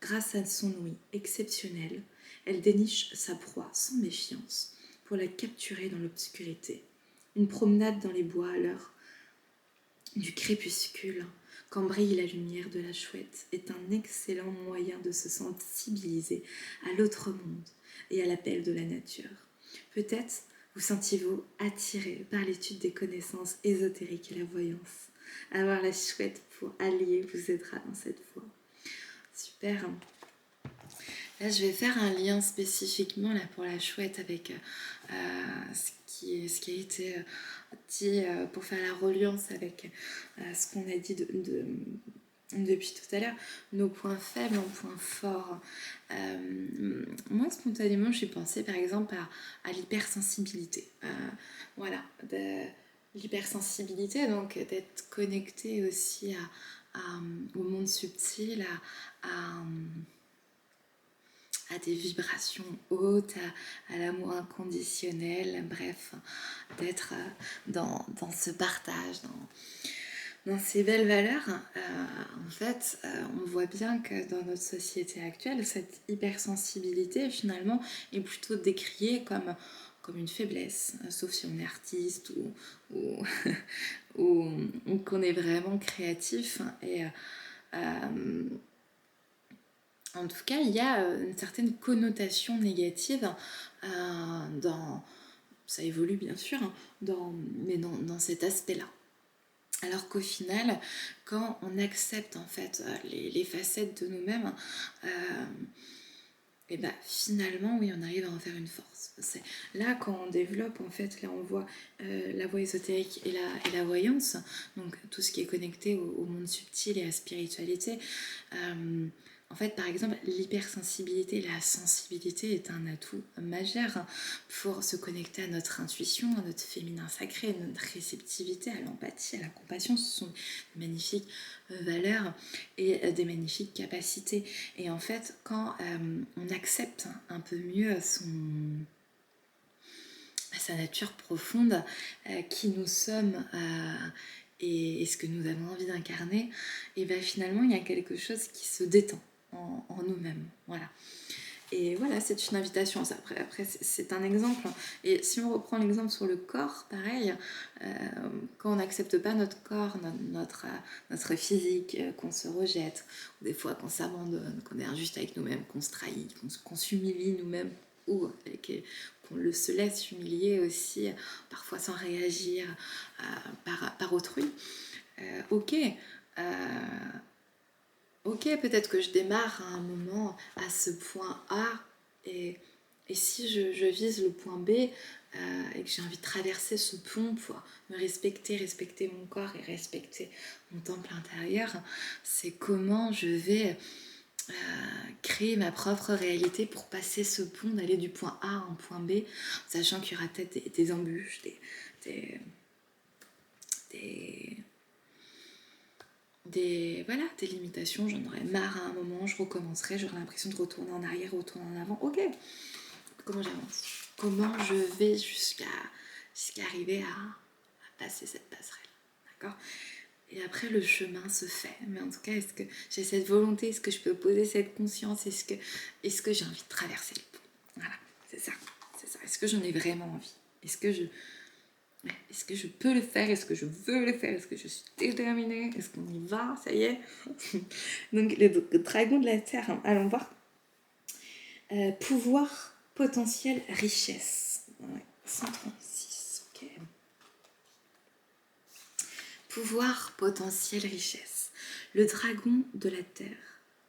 Grâce à son ouïe exceptionnelle, elle déniche sa proie sans méfiance pour la capturer dans l'obscurité. Une promenade dans les bois à l'heure du crépuscule, quand brille la lumière de la chouette, est un excellent moyen de se sensibiliser à l'autre monde et à l'appel de la nature. Peut-être vous sentiez-vous attiré par l'étude des connaissances ésotériques et la voyance. Avoir la chouette pour allier vous aidera dans cette voie. Super. Là, je vais faire un lien spécifiquement là, pour la chouette avec ce qui a été dit pour faire la reliance avec ce qu'on a dit depuis tout à l'heure, nos points faibles en points forts. Moi, spontanément, j'ai pensé par exemple à l'hypersensibilité. Voilà, l'hypersensibilité, donc d'être connecté aussi au monde subtil, à des vibrations hautes, à l'amour inconditionnel, bref, d'être dans ce partage, dans ces belles valeurs. En fait, on voit bien que dans notre société actuelle, cette hypersensibilité finalement est plutôt décriée comme une faiblesse, sauf si on est artiste ou qu'on est vraiment créatif. Et en tout cas, il y a une certaine connotation négative ça évolue bien sûr, mais dans cet aspect-là. Alors qu'au final, quand on accepte en fait les facettes de nous-mêmes, et bah finalement oui on arrive à en faire une force. C'est là quand on développe en fait, là on voit la voie ésotérique et la voyance, donc tout ce qui est connecté au monde subtil et à la spiritualité. En fait par exemple l'hypersensibilité, la sensibilité est un atout majeur pour se connecter à notre intuition, à notre féminin sacré, à notre réceptivité, à l'empathie, à la compassion. Ce sont de magnifiques valeurs et des magnifiques capacités. Et en fait, quand on accepte un peu mieux sa nature profonde, qui nous sommes et ce que nous avons envie d'incarner, et bien finalement, il y a quelque chose qui se détend en nous-mêmes. Voilà. Et voilà, c'est une invitation. Après c'est un exemple. Et si on reprend l'exemple sur le corps, pareil, quand on n'accepte pas notre corps, notre physique, qu'on se rejette, ou des fois qu'on s'abandonne, qu'on est injuste avec nous-mêmes, qu'on se trahit, qu'on s'humilie nous-mêmes, ou qu'on se laisse humilier aussi, parfois sans réagir par autrui, ok. Ok, peut-être que je démarre à un moment à ce point A et si je vise le point B et que j'ai envie de traverser ce pont pour me respecter mon corps et respecter mon temple intérieur, c'est comment je vais créer ma propre réalité pour passer ce pont, d'aller du point A à un point B, sachant qu'il y aura peut-être des embûches, des limitations, j'en aurais marre à un moment, je recommencerai, j'aurai l'impression de retourner en arrière, retourner en avant. Ok, comment j'avance? Comment je vais jusqu'à arriver à passer cette passerelle? D'accord? Et après, le chemin se fait. Mais en tout cas, est-ce que j'ai cette volonté? Est-ce que je peux poser cette conscience? Est-ce que j'ai envie de traverser le pont? Voilà, c'est ça. Est-ce que j'en ai vraiment envie? Est-ce que je peux le faire? Est-ce que je veux le faire? Est-ce que je suis déterminée? Est-ce qu'on y va? Ça y est. Donc, le dragon de la terre, hein. Allons voir. Pouvoir, potentiel, richesse. Ouais, 136, ok. Pouvoir, potentiel, richesse. Le dragon de la terre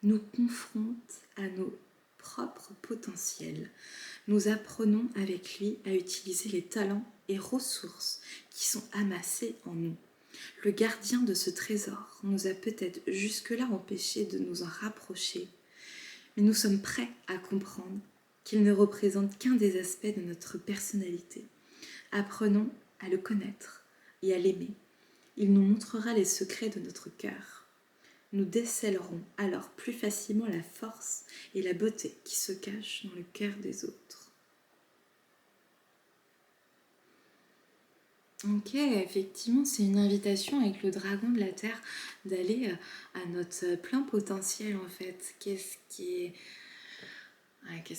nous confronte à nos propres potentiels. Nous apprenons avec lui à utiliser les talents et ressources qui sont amassés en nous. Le gardien de ce trésor nous a peut-être jusque-là empêchés de nous en rapprocher, mais nous sommes prêts à comprendre qu'il ne représente qu'un des aspects de notre personnalité. Apprenons à le connaître et à l'aimer. Il nous montrera les secrets de notre cœur. Nous décèlerons alors plus facilement la force et la beauté qui se cachent dans le cœur des autres. Ok, effectivement, c'est une invitation avec le dragon de la terre d'aller à notre plein potentiel en fait. Qu'est-ce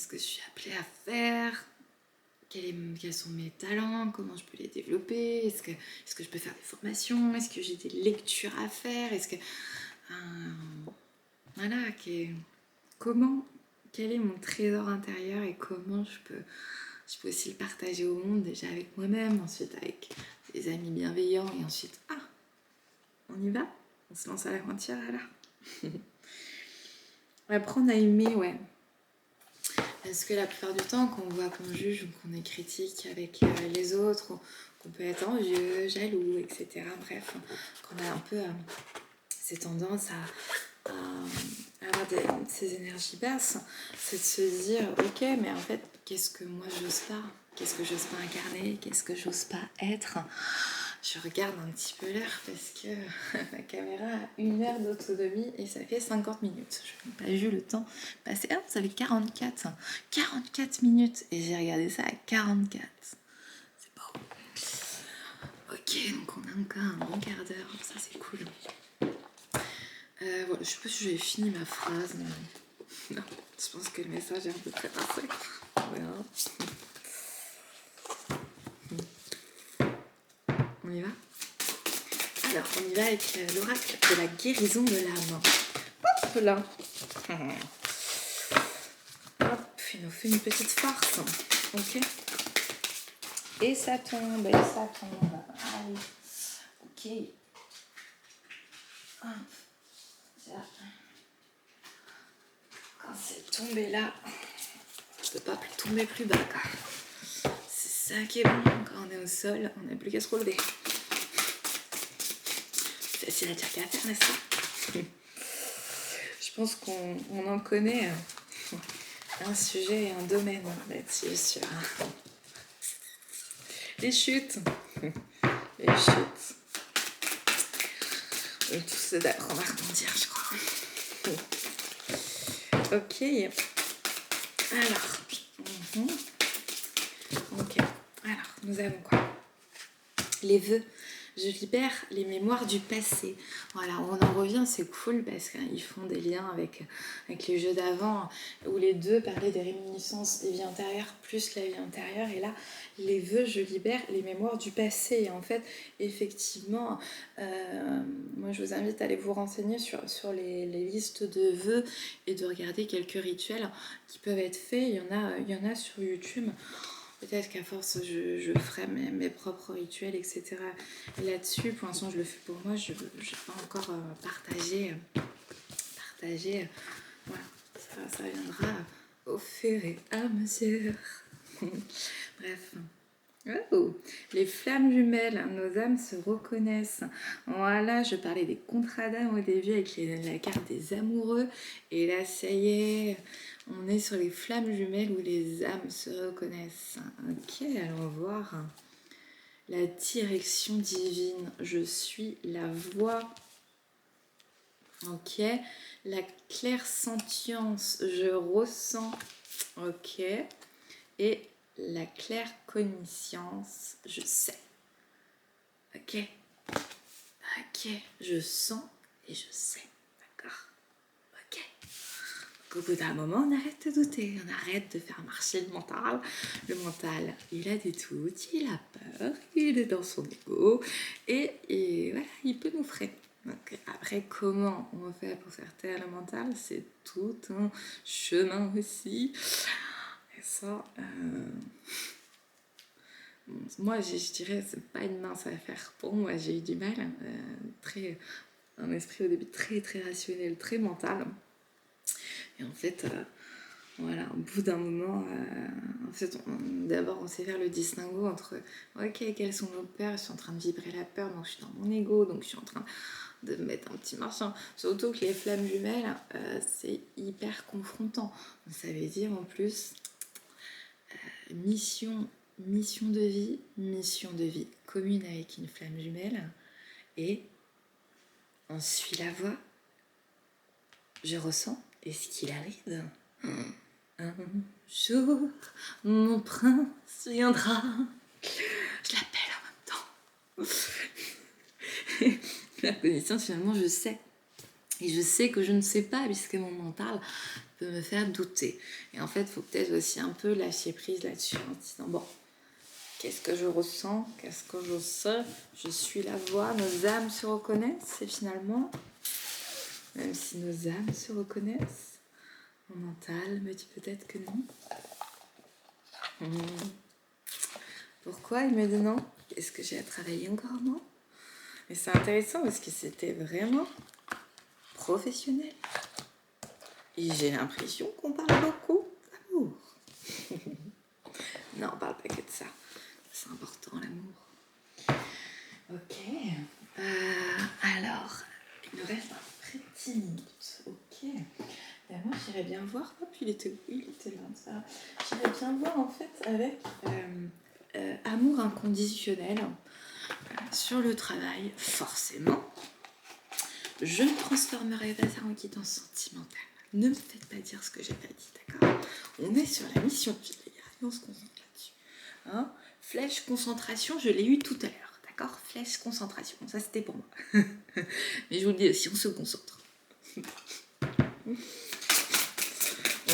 que je suis appelée à faire? Quels sont mes talents? Comment je peux les développer? Est-ce que je peux faire des formations? Est-ce que j'ai des lectures à faire? Est-ce que... voilà, quel est mon trésor intérieur et comment je peux aussi le partager au monde, déjà avec moi-même, ensuite avec des amis bienveillants et ensuite, on y va? On se lance à l'aventure alors? Apprendre à aimer, ouais. Parce que la plupart du temps, qu'on voit qu'on juge ou qu'on est critique avec les autres, ou qu'on peut être envieux, jaloux, etc. Bref, qu'on a un peu ces tendances à avoir ces énergies basses, c'est de se dire, ok, mais en fait, qu'est-ce que moi j'ose pas? Qu'est-ce que j'ose pas incarner? Qu'est-ce que j'ose pas être? Je regarde un petit peu l'heure parce que ma caméra a 1 heure d'autonomie et ça fait 50 minutes. Je n'ai pas vu le temps passer. Ah, ça fait 44 minutes et j'ai regardé ça à 44. C'est beau. Ok, donc on a encore un bon quart d'heure. Ça, c'est cool. Voilà, je sais pas si j'ai fini ma phrase. Mais... non, je pense que le message est un peu près parfait. Voilà. On y va? Alors, on y va avec l'oracle de la guérison de l'âme. Hop là. Hop, il nous fait une petite farce. Ok. Et ça tombe. Allez. Ok. Là. Quand c'est tombé là, on peut pas plus tomber plus bas, quoi. C'est ça qui est bon, quand on est au sol, on n'a plus qu'à se relever. C'est facile à dire qu'à faire, n'est-ce pas? Je pense qu'on en connaît un sujet et un domaine là-dessus sur les chutes. Les chutes. Tout ça d'apprendre à rebondir, je crois. Ok. Alors. Ok. Alors, nous avons quoi? Les vœux. Je libère les mémoires du passé. Voilà, on en revient, c'est cool parce qu'ils font des liens avec les jeux d'avant où les deux parlaient des réminiscences des vies antérieures plus la vie antérieure. Et là, les vœux, je libère les mémoires du passé. Et en fait, effectivement, moi je vous invite à aller vous renseigner sur les listes de vœux et de regarder quelques rituels qui peuvent être faits. Il y en a sur YouTube. Peut-être qu'à force, je ferai mes propres rituels, etc. là-dessus. Pour l'instant, je le fais pour moi. Je n'ai pas encore partagé. Voilà, ça viendra au fur et à mesure. Bref. Oh, les flammes jumelles, nos âmes se reconnaissent. Voilà, je parlais des contrats d'âme au début avec la carte des amoureux. Et là, ça y est, on est sur les flammes jumelles où les âmes se reconnaissent. Ok, allons voir. La direction divine, je suis la voie. Ok, la clairsentience, je ressens. Ok, et la claire connaissance, je sais. Ok, je sens et je sais. D'accord. Ok. Donc, au bout d'un moment, on arrête de douter, on arrête de faire marcher le mental. Le mental, il a des doutes, il a peur, il est dans son ego et voilà, il peut nous freiner. Donc, après, comment on fait pour faire taire le mental? C'est tout un chemin aussi. Et ça, moi, je dirais, c'est pas une mince affaire pour moi. J'ai eu du mal, un esprit au début très très rationnel, très mental. Et en fait, voilà, au bout d'un moment, en fait, d'abord on sait faire le distinguo entre ok, quelles sont nos peurs, je suis en train de vibrer la peur, donc je suis dans mon ego, donc je suis en train de me mettre un petit machin. Surtout que les flammes jumelles, c'est hyper confrontant. Ça veut dire en plus mission de vie commune avec une flamme jumelle, et on suit la voie, je ressens, et ce qu'il arrive, un jour mon prince viendra, je l'appelle en même temps. La connaissance, finalement, je sais. Et je sais que je ne sais pas, puisque mon mental peut me faire douter. Et en fait, il faut peut-être aussi un peu lâcher prise là-dessus, en disant, bon, qu'est-ce que je ressens? Qu'est-ce que je sais? Je suis la voix, nos âmes se reconnaissent, et finalement, même si nos âmes se reconnaissent, mon mental me dit peut-être que non. Pourquoi il me dit non? Est-ce que j'ai à travailler encore moi? Et c'est intéressant parce que c'était vraiment professionnel. Et j'ai l'impression qu'on parle beaucoup d'amour. Non, on parle pas que de ça. C'est important, l'amour. Ok. Alors, il nous reste un petit minute. Ok. Et moi, j'irais bien voir. Hop, il était là. Ça. J'irais bien voir, en fait, avec amour inconditionnel sur le travail, forcément. Je ne transformerai pas ça en guidance sentimentale. Ne me faites pas dire ce que j'ai pas dit, d'accord? On est sur la mission de vie, les gars, et on se concentre là-dessus. Hein? Flèche concentration, je l'ai eu tout à l'heure, d'accord? Flèche concentration, ça c'était pour moi. Mais je vous le dis aussi, on se concentre. On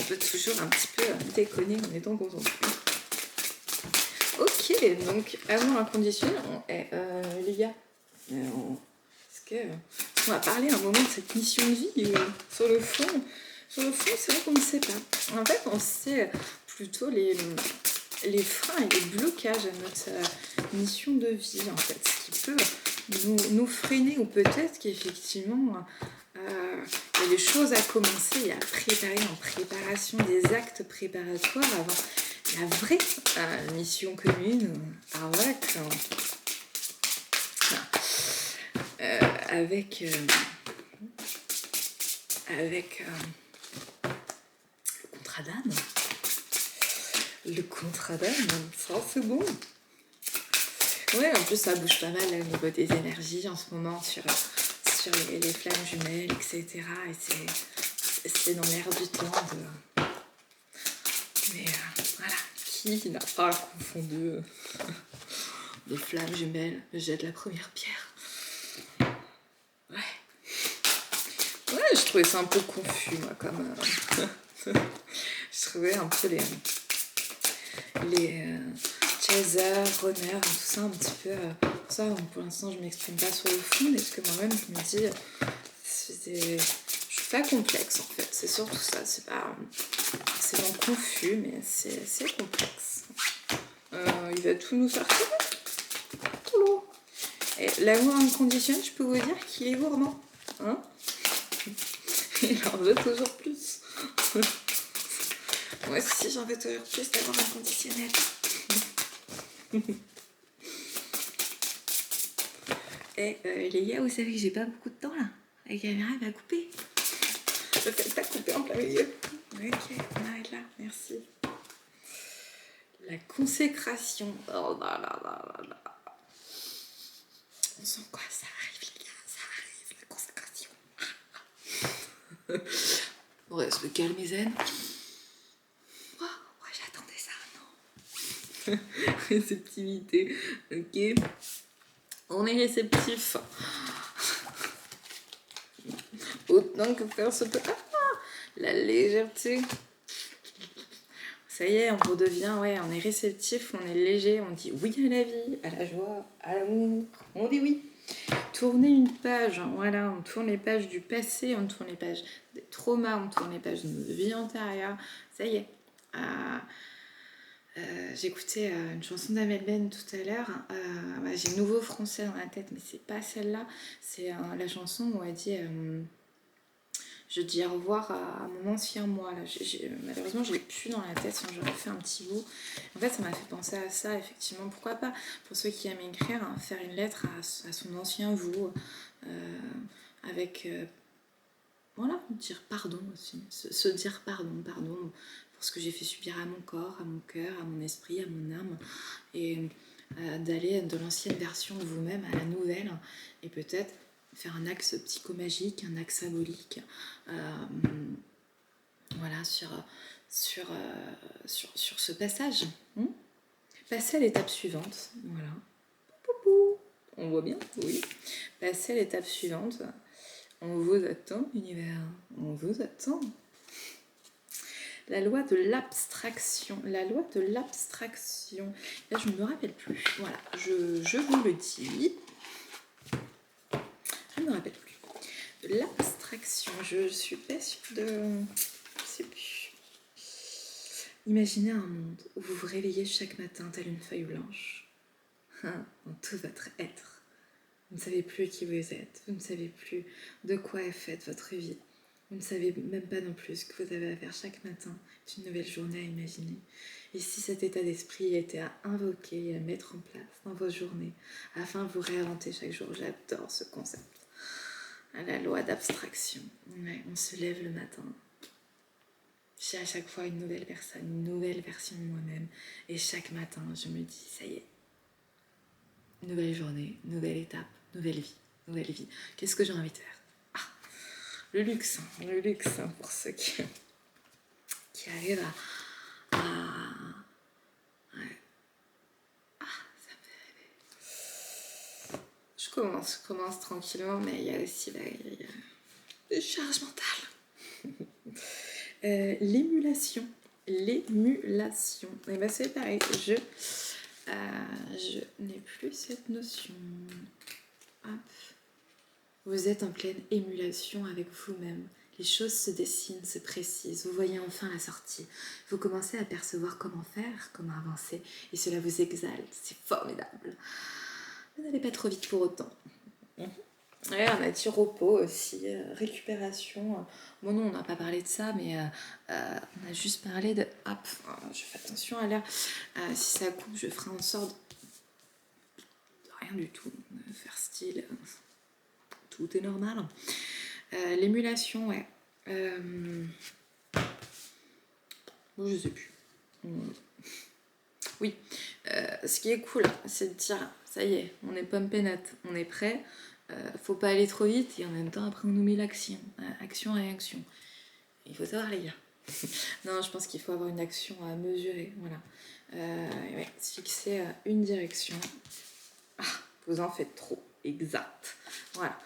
peut toujours un petit peu déconner en étant concentré. Ok, donc amour inconditionnel, les gars, est-ce que on va parler un moment de cette mission de vie sur le fond, c'est vrai qu'on ne sait pas. En fait, on sait plutôt les freins et les blocages à notre mission de vie, en fait, ce qui peut nous freiner, ou peut-être qu'effectivement il y a des choses à commencer et à préparer, en préparation des actes préparatoires avant la vraie mission commune avec le contrat d'âme. Le contrat d'âme, ça c'est bon. Ouais, en plus ça bouge pas mal là, au niveau des énergies en ce moment sur les flammes jumelles, etc. Et c'est dans l'air du temps de... Mais voilà, qui n'a pas confondu des flammes jumelles, jette la première pierre. Ouais. Ouais, je trouvais ça un peu confus, moi, comme... je trouvais un peu les chasers, runners, tout ça un petit peu... pour ça, pour l'instant, je m'exprime pas sur le fond, parce que moi-même, je me dis... je suis pas complexe, en fait. C'est surtout ça. C'est pas confus, mais c'est complexe. Il va tout nous sortir. Et l'amour inconditionnel, je peux vous dire qu'il est gourmand. Hein? Il en veut toujours plus. Moi aussi, j'en veux toujours plus d'amour inconditionnel. Et les gars, vous savez que j'ai pas beaucoup de temps là. La caméra va couper. Ne faites pas couper en plein milieu. Ok, on arrête là, merci. La consécration. Oh là là là là là. On sent quoi? Ça arrive, les gars, ça arrive, la consécration. On va se calmer zen. Oh, ouais, j'attendais ça, non. Réceptivité, ok. On est réceptif. Autant que faire se peut. La légèreté. Ça y est, on redevient, ouais, on est réceptif, on est léger, on dit oui à la vie, à la joie, à l'amour, on dit oui. Tourner une page, voilà, on tourne les pages du passé, on tourne les pages des traumas, on tourne les pages de notre vie antérieure, ça y est. J'écoutais une chanson d'Amel Ben tout à l'heure, j'ai Nouveau Français dans la tête, mais c'est pas celle-là, c'est la chanson où elle dit... je dis au revoir à mon ancien moi. Là. Malheureusement, je l'ai plus dans la tête, sinon j'aurais fait un petit bout. En fait, ça m'a fait penser à ça, effectivement. Pourquoi pas, pour ceux qui aiment écrire, hein, faire une lettre à son ancien vous, avec... voilà, dire pardon aussi. Se dire pardon pour ce que j'ai fait subir à mon corps, à mon cœur, à mon esprit, à mon âme. Et d'aller de l'ancienne version de vous-même à la nouvelle. Et peut-être faire un axe psychomagique, un axe symbolique, voilà, sur ce passage. Passer à l'étape suivante, voilà. On voit bien, oui. Passer à l'étape suivante. On vous attend, univers. On vous attend. La loi de l'abstraction. La loi de l'abstraction. Là, je ne me rappelle plus. Voilà, je vous le dis. Je ne me rappelle plus. De l'abstraction. Je suis pas sûre de... Je sais plus. Imaginez un monde où vous vous réveillez chaque matin telle une feuille blanche. Dans tout votre être. Vous ne savez plus qui vous êtes. Vous ne savez plus de quoi est faite votre vie. Vous ne savez même pas non plus ce que vous avez à faire chaque matin. C'est une nouvelle journée à imaginer. Et si cet état d'esprit était à invoquer et à mettre en place dans vos journées, afin de vous réinventer chaque jour. J'adore ce concept. La loi d'abstraction. Ouais, on se lève le matin. J'ai à chaque fois une nouvelle personne, une nouvelle version de moi-même. Et chaque matin, je me dis, ça y est. Nouvelle journée, nouvelle étape, nouvelle vie. Qu'est-ce que j'ai envie de faire? Le luxe pour ceux qui arrivent à ouais. Ça me fait rêver. Je commence tranquillement, mais il y a aussi la charge mentale. L'émulation. Et ben c'est pareil, je n'ai plus cette notion. Hop. Vous êtes en pleine émulation avec vous-même. Les choses se dessinent, se précisent. Vous voyez enfin la sortie. Vous commencez à percevoir comment faire, comment avancer. Et cela vous exalte. C'est formidable. Vous n'allez pas trop vite pour autant. Ouais, on a dit repos aussi, récupération. Bon, non, on n'a pas parlé de ça, mais on a juste parlé de... Hop, je fais attention à l'air. Si ça coupe, je ferai en sorte de rien du tout. Faire style, tout est normal. L'émulation, ouais. Bon, je sais plus. Oui, ce qui est cool, c'est de dire, ça y est, on est pumpé net, on est prêt. Faut pas aller trop vite et en même temps après on nous met l'action, action et réaction. Il faut savoir les gars. Non, je pense qu'il faut avoir une action à mesurer, voilà. Ouais, se fixer une direction. Vous en faites trop, exact. Voilà.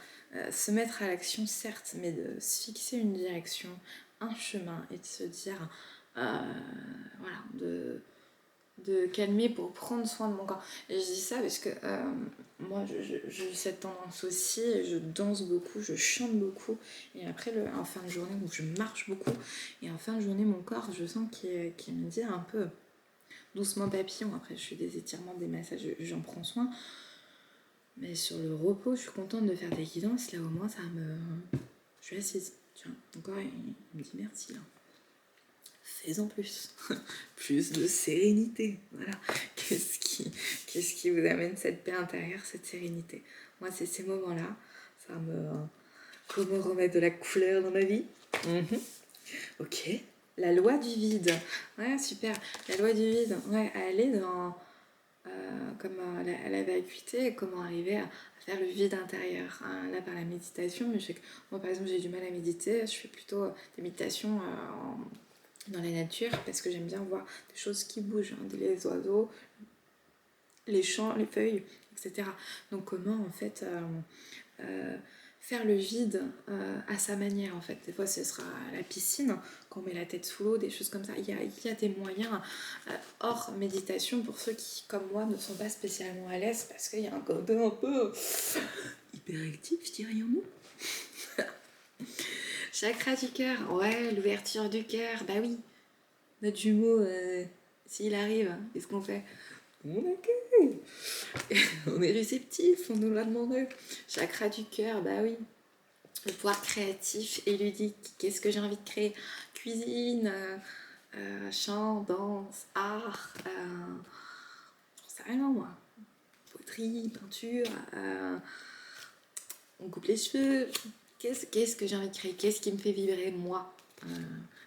Se mettre à l'action, certes, mais de se fixer une direction, un chemin et de se dire, voilà, de calmer pour prendre soin de mon corps. Et je dis ça parce que moi j'ai cette tendance aussi, je danse beaucoup, je chante beaucoup et après en fin de journée où je marche beaucoup et en fin de journée mon corps je sens qu'il me dit un peu doucement papillon. Après je fais des étirements, des massages, j'en prends soin, mais sur le repos je suis contente de faire des guidances, là au moins ça me... Je suis assise, tu vois, mon corps il me dit merci là. Fais-en plus. Plus de sérénité. Voilà. Qu'est-ce qui vous amène cette paix intérieure, cette sérénité? Moi, c'est ces moments-là. Ça me... Comment remettre de la couleur dans ma vie? Ok. La loi du vide. Ouais, super. La loi du vide. Ouais, aller dans... comme à la vacuité, comment arriver à faire le vide intérieur. Là, par la méditation, mais je sais que moi, par exemple, j'ai du mal à méditer. Je fais plutôt des méditations dans la nature parce que j'aime bien voir des choses qui bougent, hein, les oiseaux, les champs, les feuilles, etc. Donc comment en fait faire le vide à sa manière en fait. Des fois ce sera à la piscine, quand on met la tête sous l'eau, des choses comme ça. Il y a des moyens hors méditation pour ceux qui, comme moi, ne sont pas spécialement à l'aise parce qu'il y a un côté un peu hyperactif, dirions-nous. Chakra du cœur, ouais, l'ouverture du cœur, bah oui. Notre jumeau, s'il arrive, qu'est-ce qu'on fait? On accueille. On est réceptif, on nous l'a demandé. Chakra du cœur, bah oui. Le pouvoir créatif et ludique. Qu'est-ce que j'ai envie de créer? Cuisine, chant, danse, art, j'en sais rien moi. Poterie, peinture, on coupe les cheveux. Qu'est-ce que j'ai envie de créer? Qu'est-ce qui me fait vibrer moi?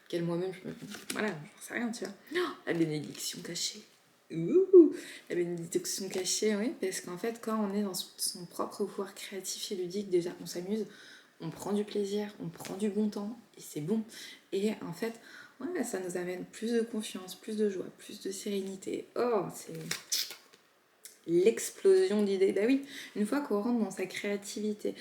Quel moi-même je me... Voilà, j'en sais rien, tu vois. Oh, la bénédiction cachée. Ouh, la bénédiction cachée, oui, parce qu'en fait, quand on est dans son propre pouvoir créatif et ludique, déjà, on s'amuse, on prend du plaisir, on prend du bon temps, et c'est bon. Et en fait, ouais, ça nous amène plus de confiance, plus de joie, plus de sérénité. Oh, c'est l'explosion d'idées. Bah oui, une fois qu'on rentre dans sa créativité,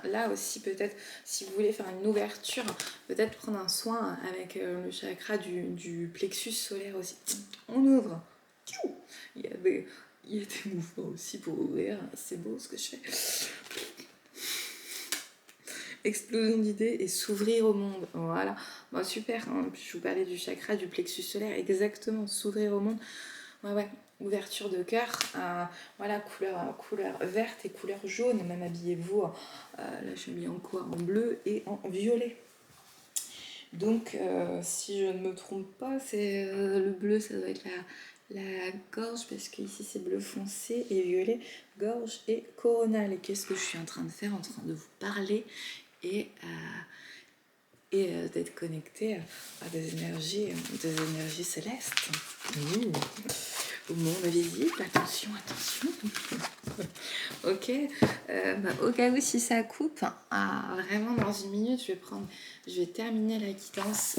là aussi peut-être, si vous voulez faire une ouverture, peut-être prendre un soin avec le chakra du plexus solaire aussi. On ouvre. Il y a des mouvements aussi pour ouvrir. C'est beau ce que je fais. Explosion d'idées et s'ouvrir au monde. Voilà. Bon, super. Hein. Je vous parlais du chakra du plexus solaire. Exactement. S'ouvrir au monde. Ouais. Ouverture de cœur. Voilà, couleur verte et couleur jaune. Même habillez-vous. Là, je mis en quoi? En bleu et en violet. Donc, si je ne me trompe pas, c'est le bleu, ça doit être la gorge, parce qu'ici c'est bleu foncé et violet, gorge et coronale. Et qu'est-ce que je suis en train de faire? En train de vous parler et d'être connectée à des énergies célestes. Au monde visible, attention. Ok, au cas où si ça coupe, vraiment dans une minute, je vais terminer la guidance.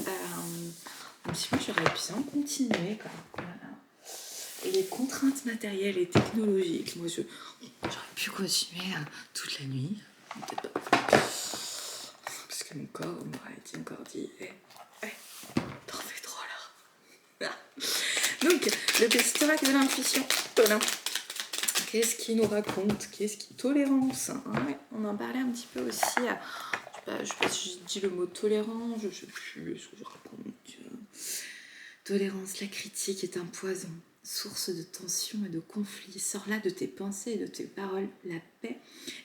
Un petit peu, j'aurais bien continué quand même. Les contraintes matérielles et technologiques, moi j'aurais pu continuer toute la nuit. Peut-être pas. Parce que mon corps m'aurait encore dit t'en fais trop là. Donc, le pestirac de l'intuition. Voilà. Qu'est-ce qu'il nous raconte? Qu'est-ce qui... Tolérance. Ouais, on en parlait un petit peu aussi. Je sais pas si j'ai dit le mot tolérant, je sais plus ce que je raconte. Tolérance, la critique est un poison. source de tension et de conflit. Sors là de tes pensées et de tes paroles. La paix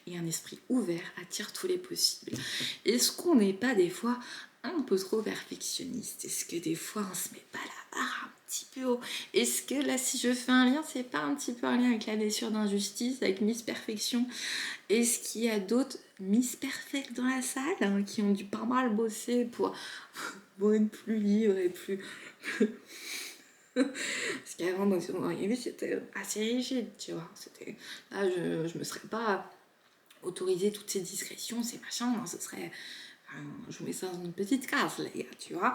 et un esprit ouvert attirent tous les possibles. Est-ce qu'on n'est pas des fois un peu trop perfectionniste? Est-ce que des fois on se met pas la barre un petit peu haut? Est-ce que là, si je fais un lien, c'est pas un petit peu un lien avec la blessure d'injustice, avec Miss Perfection? Est-ce qu'il y a d'autres Miss Perfect dans la salle, hein, qui ont dû pas mal bosser pour être plus libre et plus... Parce qu'avant, dans son arrivée, c'était assez rigide, tu vois. Là, je me serais pas autorisé toutes ces discrétions, ces machins, hein, ce serait... je vous mets ça dans une petite case, les gars, tu vois.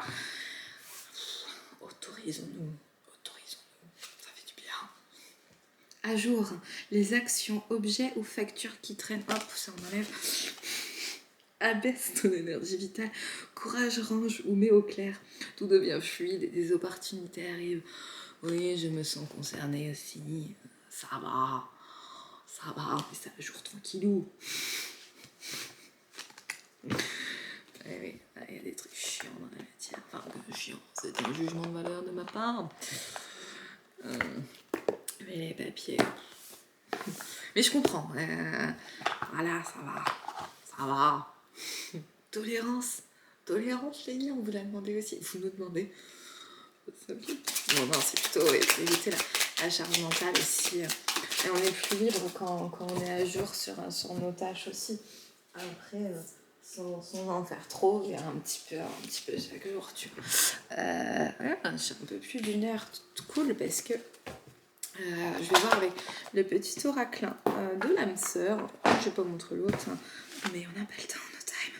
Autorisons-nous, ça fait du bien. À jour, les actions, objets ou factures qui traînent, hop, ça on enlève. Abaisse ton énergie vitale, courage range ou mets au clair. Tout devient fluide et des opportunités arrivent. Oui, je me sens concernée aussi. Ça va, mais c'est un jour tranquillou. Oui, il y a des trucs chiants dans la matière. Enfin, chiant, c'est un jugement de valeur de ma part. Mais les papiers... Mais je comprends. Voilà, ça va. Tolérance, les gars, on vous l'a demandé aussi. Vous nous demandez. Bon, non, c'est plutôt éviter la charge mentale aussi. Et on est plus libre quand on est à jour sur nos tâches aussi. Après, sans en faire trop, il y a un petit peu chaque jour, tu vois. Voilà, j'ai un peu plus d'une heure, tout cool, parce que je vais voir avec le petit oracle de l'âme sœur. Je vais pas montrer l'autre, mais on n'a pas le temps, no time.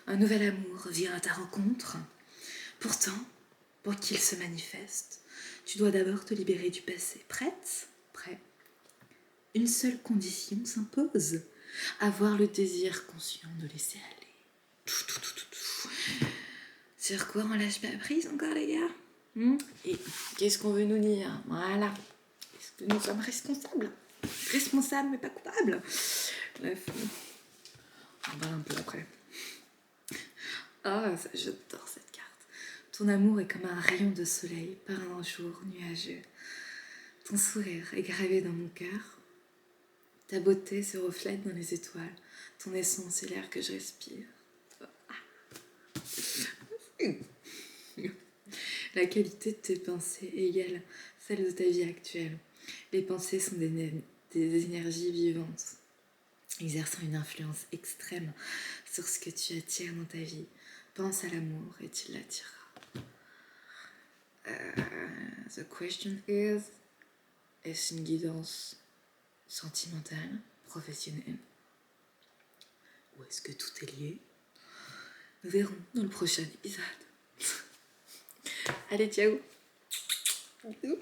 Un nouvel amour vient à ta rencontre. Pourtant, pour qu'il se manifeste, tu dois d'abord te libérer du passé. Prête? Prêt? Une seule condition s'impose. Avoir le désir conscient de laisser aller. Sur quoi on lâche pas prise encore, les gars? Et qu'est-ce qu'on veut nous dire? Voilà. Est-ce que nous sommes responsables? Responsables mais pas coupables. Bref, on parle un peu après. Ah, ça, j'adore cette carte. Ton amour est comme un rayon de soleil par un jour nuageux. Ton sourire est gravé dans mon cœur. Ta beauté se reflète dans les étoiles. Ton essence est l'air que je respire. La qualité de tes pensées est égale celle de ta vie actuelle. Les pensées sont des énergies vivantes, exerçant une influence extrême sur ce que tu attires dans ta vie. Pense à l'amour et tu l'attireras. The question is, est-ce une guidance sentimentale, professionnelle, ou est-ce que tout est lié? Nous verrons dans le prochain épisode. Allez, ciao. Bisous.